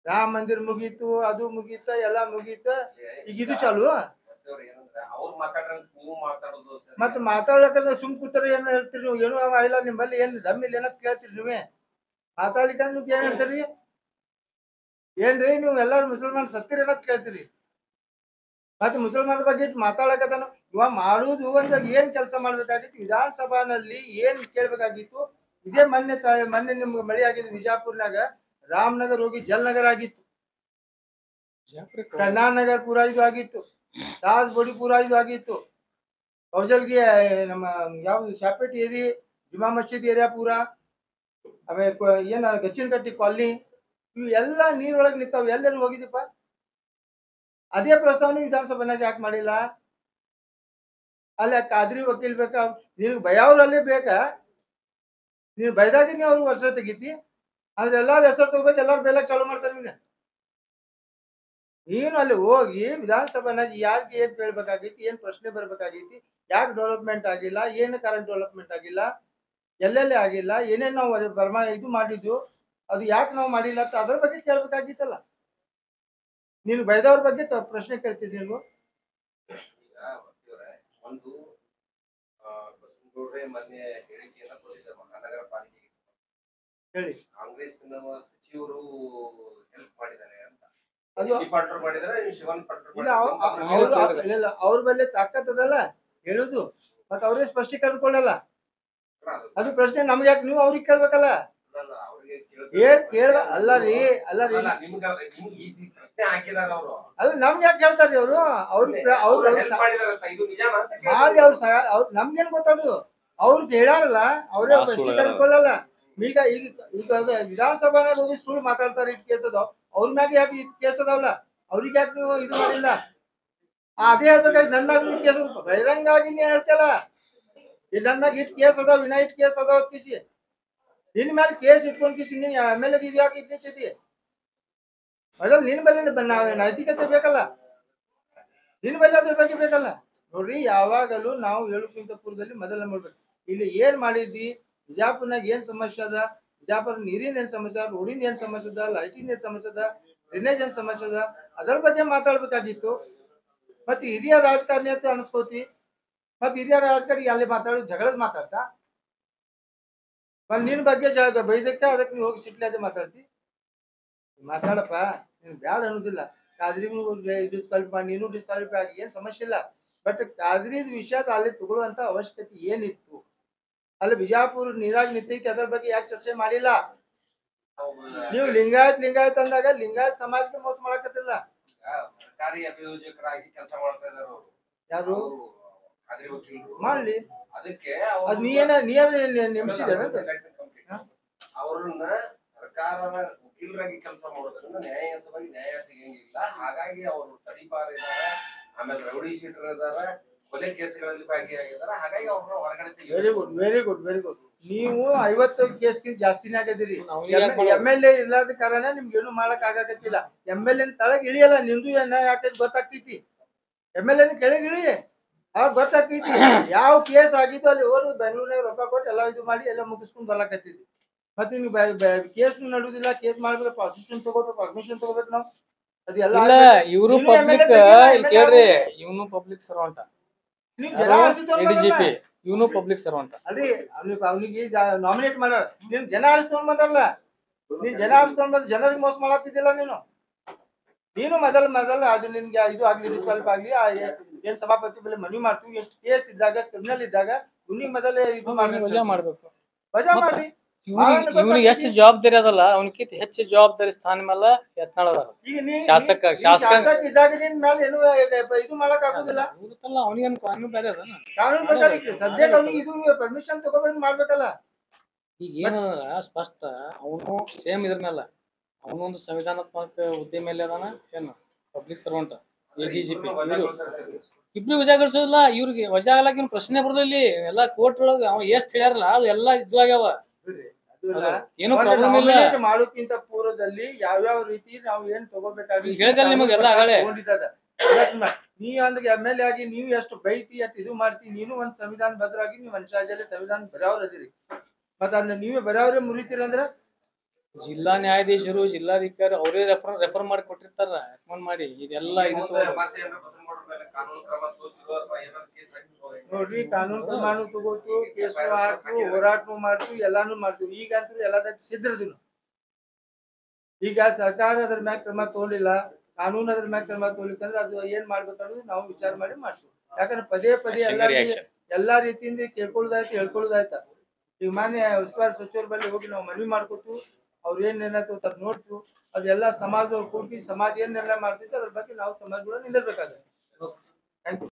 ರಾಮ ಮಂದಿರ ಮುಗೀತು, ಅದು ಮುಗೀತ, ಎಲ್ಲ ಮುಗೀತ, ಈಗ ಇದು ಚಾಲು. ಮತ್ ಮಾತಾಡ್ಲಕ್ಕಂದ್ರೆ ಸುಮ್ ಕೂತಾರೆ ಏನ್ ಹೇಳ್ತೀರಿ ನೀವು? ಏನು ಇಲ್ಲ ನಿಮ್ಮಲ್ಲಿ ಏನ್ ದಮ್ಮಿಲ್ಲ ಏನಂತ ಕೇಳ್ತೀರಿ ನೀವೇ? ಮಾತಾಡ್ಲಿಕ್ಕ ನೀವು ಏನ್ ಹೇಳ್ತೀರಿ? ಏನ್ರಿ ನೀವು ಎಲ್ಲಾರು ಮುಸಲ್ಮಾನ್ ಸತ್ತಿರ ಏನಂತ ಕೇಳ್ತೀರಿ? ಮತ್ತೆ ಮುಸಲ್ಮಾನರ ಬಗ್ಗೆ ಮಾತಾಡಕತ್ತಾನ. ಇವ ಮಾಡುದು ಒಂದ್ ಏನ್ ಕೆಲಸ ಮಾಡ್ಬೇಕಾಗಿತ್ತು, ವಿಧಾನಸಭಾನಲ್ಲಿ ಏನ್ ಕೇಳ್ಬೇಕಾಗಿತ್ತು. ಇದೇ ಮೊನ್ನೆ ನಿಮ್ಗೆ ಮಳೆ ಆಗಿದ್ದು ವಿಜಾಪುರ್ನಾಗ, ರಾಮನಗರ್ ಹೋಗಿ ಜಲ್ನಗರ್ ಆಗಿತ್ತು, ಕರ್ನಾನಗರ್ ಪೂರ ಇದು ಆಗಿತ್ತು, ತಾಜ್ ಬೋಡಿ ಪೂರ ಇದು ಆಗಿತ್ತು, ಕೌಜಲ್ಗಿ ನಮ್ಮ ಯಾವ್ದು ಶಾಪೇಟ್ ಏರಿ, ಜುಮಾ ಮಸೀದ್ ಏರಿಯಾ ಪೂರ, ಆಮೇಲೆ ಏನ ಗಚ್ಚಿನಕಟ್ಟಿ ಕಾಲನಿ, ಇವು ಎಲ್ಲಾ ನೀರೊಳಗೆ ನಿಂತಾವ್. ಎಲ್ಲರೂ ಹೋಗಿದೀಪ. ಅದೇ ಪ್ರಸ್ತಾವನೆ ವಿಧಾನಸಭೆನಾಗ ಯಾಕೆ ಮಾಡಿಲ್ಲ? ಅಲ್ಲ ಕಾದ್ರಿ ವಕೀಲ್ ಬೇಕಾ ನಿನ್ಗೆ? ಬಯವ್ರು ಅಲ್ಲೇ ಬೇಕಾ? ನೀನು ಬೈದಾಗ ನೀವು ಅವ್ರಿಗೆ ವರ್ಷ ತೆಗಿತಿ, ಆದ್ರೆ ಎಲ್ಲಾರು ಹೆಸರು ತಗೋಬೇಕು, ಎಲ್ಲಾರು ಬೇಲಕ್ ಚಾಲು ಮಾಡ್ತಾರೆ. ನೀನು ಅಲ್ಲಿ ಹೋಗಿ ವಿಧಾನಸಭೆನಾಗ ಯಾರಿಗೆ ಏನ್ ಕೇಳ್ಬೇಕಾಗೈತಿ, ಏನ್ ಪ್ರಶ್ನೆ ಬರ್ಬೇಕಾಗೈತಿ, ಯಾಕೆ ಡೆವಲಪ್ಮೆಂಟ್ ಆಗಿಲ್ಲ, ಏನು ಕರೆಂಟ್ ಡೆವಲಪ್ಮೆಂಟ್ ಆಗಿಲ್ಲ, ಎಲ್ಲೆಲ್ಲಿ ಆಗಿಲ್ಲ, ಏನೇನ್ ನಾವು ಇದು ಮಾಡಿದ್ವು, ಅದು ಯಾಕೆ ನಾವು ಮಾಡಿಲ್ಲ ಅಂತ ಅದ್ರ ಬಗ್ಗೆ ಕೇಳ್ಬೇಕಾಗಿತ್ತಲ್ಲ. ನೀನು ಬೈದವ್ರ ಬಗ್ಗೆ ಪ್ರಶ್ನೆ ಕೇಳ್ತಿದ್ದಿ ನೀವು.
ಒಂದು ಬಸವನಗೌಡ್ರೆ ಮೊನ್ನೆ ಹೇಳಿಕೆಯನ್ನ ಕೊಟ್ಟಿದ್ದಾರೆ ಮಹಾನಗರ ಪಾಲಿಕೆಗೆ.
ಹೇಳಿ,
ಕಾಂಗ್ರೆಸ್ ಸಚಿವರು ಹೆಲ್ಪ್ ಮಾಡಿದ್ದಾರೆ ಅಂತ.
ಅದು
ಪಾಟ್ರು ಮಾಡಿದ್ದಾರೆ, ಶಿವನ್ ಪಾಟ್ರು
ಇಲ್ಲ, ಅವ್ರ ಮೇಲೆ ತಾಕತ್ತದಲ್ಲ ಹೇಳುದು, ಮತ್ತ ಅವ್ರೇ ಸ್ಪಷ್ಟೀಕರಣ ಕೊಡಲ್ಲ. ಅದು ಪ್ರಶ್ನೆ ನಮ್ಗೆ ಯಾಕೆ? ನೀವು ಅವ್ರಿಗೆ ಕೇಳ್ಬೇಕಲ್ಲ. ಕೇಳ್ದ ಅಲ್ಲ ರೀ, ಅಲ್ಲ ರೀ,
ಪ್ರಶ್ನೆ ಹಾಕಿದಾರೆ ಅವರು.
ಅಲ್ಲ ನಮ್ಗೆ ಯಾಕೆ ಕೇಳ್ತಾರ್ರಿ ಅವರು? ಮಾಡಿ ಅವ್ರು ನಮ್ಗೇನ್ ಗೊತ್ತದು? ಅವ್ರಿಗೆ ಹೇಳಾರಲ್ಲ, ಅವ್ರೇ ಸ್ಪಷ್ಟೀಕರಣ ಕೊಡಲ್ಲ. ಈಗ ಈಗ ಈಗ ವಿಧಾನಸಭಾನಾಗ ಹೋಗಿ ಸುಳ್ಳು ಮಾತಾಡ್ತಾರೆ, ಇಟ್ ಕೇಸ್ ಅದಾವ ಅವ್ರ ಮ್ಯಾಗ. ಯಾಕೆ ಇದು ಕೇಸ್ ಅದಾವಲ್ಲ, ಅವ್ರಿಗೆ ಯಾಕೆ ನೀವು ಇದು ಮಾಡಿಲ್ಲ? ಅದೇ ಹೇಳ್ಬೇಕಾಗಿ ನನ್ನ ಮ್ಯಾಗ ಇಟ್ ಕೇಸ್ ಅದ ಬಹಿರಂಗಾಗಿ ನೀ ಹೇಳ್ತಲ್ಲ. ಇಲ್ಲಿ ನನ್ನ ಮ್ಯಾಗ ಇಟ್ ಕೇಸ್ ಅದಾವ, ವಿನಾ ಇಟ್ ಕೇಸ್ ಅದಾವ ಕಿಸಿ. ನಿನ್ ಮೇಲೆ ಕೇಸ್ ಇಟ್ಕೊಂಡ್ ಕಿಸಿ ನೀನ್ ಎಮ್ಎಲ್ಎ ಇದು ಯಾಕೆ ಇಟ್ಟಿರ್ತಿ? ಅದ್ರಲ್ಲಿ ನಿನ್ ಮೇಲೆ ನೈತಿಕತೆ ಬೇಕಲ್ಲ, ನಿನ್ ಮೇಲೆ ಅದ್ರ ಬಗ್ಗೆ ಬೇಕಲ್ಲ. ನೋಡ್ರಿ, ಯಾವಾಗಲೂ ನಾವು ಹೇಳುಕ್ಕಿಂತ ಪೂರ್ವದಲ್ಲಿ ಮೊದಲ ಮಾಡ್ಬೇಕು. ಇಲ್ಲಿ ಏನ್ ಮಾಡಿದ್ದಿ, ಬಿಜಾಪುರ್ನಾಗ ಏನ್ ಸಮಸ್ಯೆ ಅದ, ಬಿಜಾಪುರ ನೀರಿನ ಏನ್ ಸಮಸ್ಯೆ ಅದ, ರೋಡಿನ ಏನ್ ಸಮಸ್ಯೆ ಅದ, ಲೈಟಿಂಗ್ ಏನ್ ಸಮಸ್ಯೆ ಅದ, ಡ್ರೈನೇಜ್ ಏನ್ ಸಮಸ್ಯೆ ಅದ, ಅದರ ಬಗ್ಗೆ ಮಾತಾಡ್ಬೇಕಾಗಿತ್ತು. ಮತ್ತೆ ಹಿರಿಯ ರಾಜಕಾರಣಿ ಅಂತ ಅನ್ಸ್ಕೋತಿ, ಮತ್ತೆ ಹಿರಿಯ ರಾಜಕಾರಣಿ ಅಲ್ಲಿ ಮಾತಾಡೋದು ಜಗಳದ್ ಮಾತಾಡ್ತಾ, ನಿನ್ ಬಗ್ಗೆ ಬೈದಕ್ಕೆ ಅದಕ್ಕೆ ನೀವು ಹೋಗಿ ಸಿಟ್ಲಿ ಅದೇ ಮಾತಾಡ್ತಿ. ಮಾತಾಡಪ್ಪ, ನೀನ್ ಬ್ಯಾಡ ಅನ್ನೋದಿಲ್ಲ. ಕಾದ್ರಿಗೂ ಡಿಸ್ಕ್ವಾಲಿಫೈ ಮಾಡಿ, ನೀನು ಡಿಸ್ಕ್ವಾಲಿಫೈ ಆಗಿ ಏನ್ ಸಮಸ್ಯೆ ಇಲ್ಲ. ಬಟ್ ಕಾದ್ರಿ ವಿಷಯದ ಅಲ್ಲಿ ತಗೊಳ್ಳುವಂತ ಅವಶ್ಯಕತೆ ಏನಿತ್ತು? ಅಲ್ಲಿ ಬಿಜಾಪುರ ನೀರಾಗ ನಿಂತೈತಿ, ಅದ್ರ ಬಗ್ಗೆ ಯಾಕೆ ಚರ್ಚೆ ಮಾಡಿಲ್ಲ? ನೀವು ಲಿಂಗಾಯತ್ ಅಂದಾಗ ಲಿಂಗಾಯತ್ ಸಮಾಜಕ್ಕೆ ಮೋಸ ಮಾಡಕತ್ತಿಲ್ಲ.
ಸರ್ಕಾರಿ ಅಭಿಯೋಜಕರಾಗಿ ಕೆಲಸ ಮಾಡ್ತಾ ಇದಾರೆ ಅವರು.
ಯಾರು ಮಾಡ್ಲಿ?
ಅದಕ್ಕೆ
ಅದ್ ನೀ ನೇಮಿಸಿದ
ಅವ್ರನ್ನ ಸರ್ಕಾರದ ವಕೀಲರಾಗಿ ಕೆಲಸ ಮಾಡೋದ್ರಿಂದ ನ್ಯಾಯಯುತವಾಗಿ ನ್ಯಾಯ ಸಿಗಂಗಿಲ್ಲ. ಹಾಗಾಗಿ ಅವರು ತಡಿಪಾರ ಇದಾರೆ, ಆಮೇಲೆ ರೌಡಿ ಶೀಟರ್ ಇದಾರೆ, ಕೊಲೆ ಕೇಸ್ಗಳಲ್ಲಿ ಭಾಗಿಯಾಗಿದ್ದಾರೆ. ಹಾಗಾಗಿ ಅವ್ರನ್ನ ಹೊರಗಡೆ ತೆಗಿ.
Very good, very good, very good. ನೀವು 50 ಕೇಸ್ಗಿಂತ ಜಾಸ್ತಿನೇ ಆಗದಿರಿ. ಎಮ್ಎಲ್ಎ ಇಲ್ಲದ ಕಾರಣ ನಿಮ್ಗೆ ಏನು ಮಾಡಕ್ ಆಗಕತ್ತಿಲ್ಲ. ಎಮ್ಎಲ್ಎ ತಳಗ್ ಇಳಿಯಲ್ಲ, ನಿಮ್ದು ಯಾಕೆ ಗೊತ್ತಾಗ್ತೈತಿ. ಎಮ್ಎಲ್ಎ ಕೆಳಗ್ ಇಳಿ, ಆಗ ಗೊತ್ತಾಗ್ತೈತಿ ಯಾವ ಕೇಸ್ ಆಗಿತ್ತು. ಅಲ್ಲಿ ಹೋದ್ರು ಬೆಂಗಳೂರಿನಾಗ ರೊಕ್ಕ ಕೊಟ್ಟು ಎಲ್ಲ ಇದು ಮಾಡಿ ಎಲ್ಲ ಮುಗಿಸ್ಕೊಂಡ್ ಬರ್ಲಾಕತ್ತಿದ್ವಿ. ಮತ್ತೆ ನೀವು ಕೇಸ್ ನಡುದಿಲ್ಲ, ಕೇಸ್ ಮಾಡ್ಬೇಕು, ಪರ್ಮಿಷನ್ ತಗೋಬೇಕು ನಾವು. ಅದು ಎಲ್ಲ
ಇವರು ಪಬ್ಲಿಕ್ ಕೇಳ್ರಿ, ಇವನು ಪಬ್ಲಿಕ್ ಸರ್ವಂಟ, ಎಡಿಜಿಪಿ ಇವನು ಪಬ್ಲಿಕ್ ಸರ್ವಂಟ
ಅಲ್ರಿ. ಅವ್ನಿಗೆ ನಾಮಿನೇಟ್ ಮಾಡ್ಯಾರ, ನೀನ್ ಜನ ಆರಿಸ್ಕೊಂಡ್ ಬಂದಾರಲ್ಲ, ನೀನ್ ಜನ ಆರಿಸ್ಕೊಂಡ್ ಬಂದ್ ಜನರಿಗೆ ಮೋಸ ಮಾಡತ್ತಿದ್ದಿಲ್ಲ. ನೀನು ಮೊದಲ ಅದು ನಿನ್ಗೆ ಇದು ಆಗ್ಲಿ, ಡಿಸ್ಕ್ವಾಲಿಫೈ ಆಗ್ಲಿ, ಏನ್ ಸಭಾಪತಿ ಬೆಲೆ ಮನವಿ ಮಾಡ್ತೀವಿ. ಎಷ್ಟು ಕೇಸ್ ಇದ್ದಾಗ, ಕ್ರಿಮಿನಲ್ ಇದ್ದಾಗ ಇವ್ನಿಗೆ ಮೊದಲೇ ಇದು
ವಜಾ ಮಾಡ್ಬೇಕು,
ವಜಾ ಮಾಡಿ.
ಇವ್ನಿಗೆ ಎಷ್ಟು ಜವಾಬ್ದಾರಿ ಅದಲ್ಲ, ಅವನಕ್ಕಿಂತ ಹೆಚ್ಚು ಜವಾಬ್ದಾರಿ ಸ್ಥಾನ ಮೇಲೆ ಯತ್ನಾಳ್ ಅದಾರ. ಶಾಸಕ
ಇದ್ದಾಗ ನಿನ್ ಮೇಲೆ ಏನು ಇದು ಮಾಡಕ್ ಆಗುದಿಲ್ಲ.
ಅವನಿಗೇನು ಕಾನೂನು ಬೇರೆ ಅದ,
ಕಾನೂನು ಪ್ರಕಾರ ಸದ್ಯಕ್ಕೆ ಅವ್ನಿಗೆ ಇದು ಪರ್ಮಿಷನ್ ತಗೋಬೇಕು ಮಾಡ್ಬೇಕಲ್ಲ.
ಈಗ ಏನದ ಸ್ಪಷ್ಟ, ಅವನು ಸೇಮ್ ಇದ್ರ ಮೇಲೆ ಅವನೊಂದು ಸಂವಿಧಾನಾತ್ಮಕ ಹುದ್ದೆ ಮೇಲೆ ಅದಾನ. ಏನು ಪಬ್ಲಿಕ್ ಸರ್ವೆಂಟ್, ಎಡಿಜಿಪಿ, ಇಬ್ರು ವಜಾ ಗಳಿಸೋದಿಲ್ಲ. ಇವ್ರಿಗೆ ವಜಾ ಆಗ್ಲಾಕ ಪ್ರಶ್ನೆ ಬರೋದಿಲ್ಲ. ಎಲ್ಲ ಕೋರ್ಟ್ ಒಳಗ ಅವ ಎಷ್ಟ್ ಹೇಳ್ಯಾರಲ್ಲ ಅದು ಎಲ್ಲ ಇದ್ವಾಗ್ಯಾವ. ಏನು ಪ್ರಾಬ್ಲಮ್ ಇಲ್ಲ.
ಮಾಡೋಕ್ಕಿಂತ ಪೂರ್ವದಲ್ಲಿ ಯಾವ್ಯಾವ ರೀತಿ ನಾವು ಏನ್ ತಗೋಬೇಕಾಗಿ
ಹೇಳಿದಲ್ಲ ನಿಮಗೆಲ್ಲ ಆಗಲೇ.
ನೀ ಅಂದ್ರೆ ಎಮ್ಎಲ್ಎ ಆಗಿ ನೀವು ಎಷ್ಟು ಬೈತಿ, ಎಷ್ಟು ಇದು ಮಾಡ್ತಿ. ನೀನು ಒಂದ್ ಸಂವಿಧಾನ ಬದ್ರಾಗಿ ನೀವು ಮನುಷ್ಯದಲ್ಲಿ ಸಂವಿಧಾನ ಬರೆಯವ್ರ ಅದಿರಿ. ಮತ್ತ ಅದನ್ನ ನೀವೇ ಬರೆಯವ್ರೆ ಮುರಿತೀರಿ ಅಂದ್ರೆ
ಜಿಲ್ಲಾ ನ್ಯಾಯಾಧೀಶರು, ಜಿಲ್ಲಾಧಿಕಾರಿ ಅವರೇ ರೆಫರ್ ಮಾಡಿ ಕೊಟ್ಟಿರ್ತಾರ, ರೆಕಮೆಂಡ್ ಮಾಡಿ. ಇದೆಲ್ಲ
ನೋಡ್ರಿ, ಕಾನೂನು ಪ್ರಮಾಣ ತಗೋತು, ಕೇಸ್ ಹಾಕು, ಹೋರಾಟ ಮಾಡ್ತೀವಿ, ಎಲ್ಲಾನು ಮಾಡ್ತೀವಿ. ಈಗಂತೂ ಎಲ್ಲದ ಸಿದ್ರದಿಲ್ಲ. ಈಗ ಸರ್ಕಾರ ಅದ್ರ ಮ್ಯಾಗ ಕ್ರಮ ತಗೊಂಡಿಲ್ಲ. ಕಾನೂನು ಅದ್ರ ಮ್ಯಾಗ ಕ್ರಮ ತಗೊಲಿಕ್ಕಂದ್ರೆ ಅದು ಏನ್ ಮಾಡ್ಬೇಕನ್ನೋದು ನಾವು ವಿಚಾರ ಮಾಡಿ ಮಾಡ್ತೀವಿ. ಯಾಕಂದ್ರೆ ಪದೇ ಪದೇ ಎಲ್ಲಾ ರೀತಿಯಿಂದ ಕೇಳ್ಕೊಳ್ಳೋದಾಯ್ತು ಹೇಳ್ಕೊಳ್ಳೋದಾಯ್ತ. ಈಗ ಮಾನ್ಯ ಉಸ್ತುವಾರಿ ಸಚಿವರ ಬಳಿ ಹೋಗಿ ನಾವು ಮನವಿ ಮಾಡ್ಕೊತು, ಅವ್ರು ಏನ್ ನಿರ್ಣಯ ಅದ್ ನೋಡ್ತು, ಅದೆಲ್ಲ ಸಮಾಜದವ್ರು ಕೂಡಿ ಸಮಾಜ ಏನ್ ನಿರ್ಣಯ ಮಾಡ್ತಿತ್ತು ಅದ್ರ ಬಗ್ಗೆ ನಾವು ಸಮಾಜ ನಿಂದಿರ್ಬೇಕಾಗುತ್ತೆ.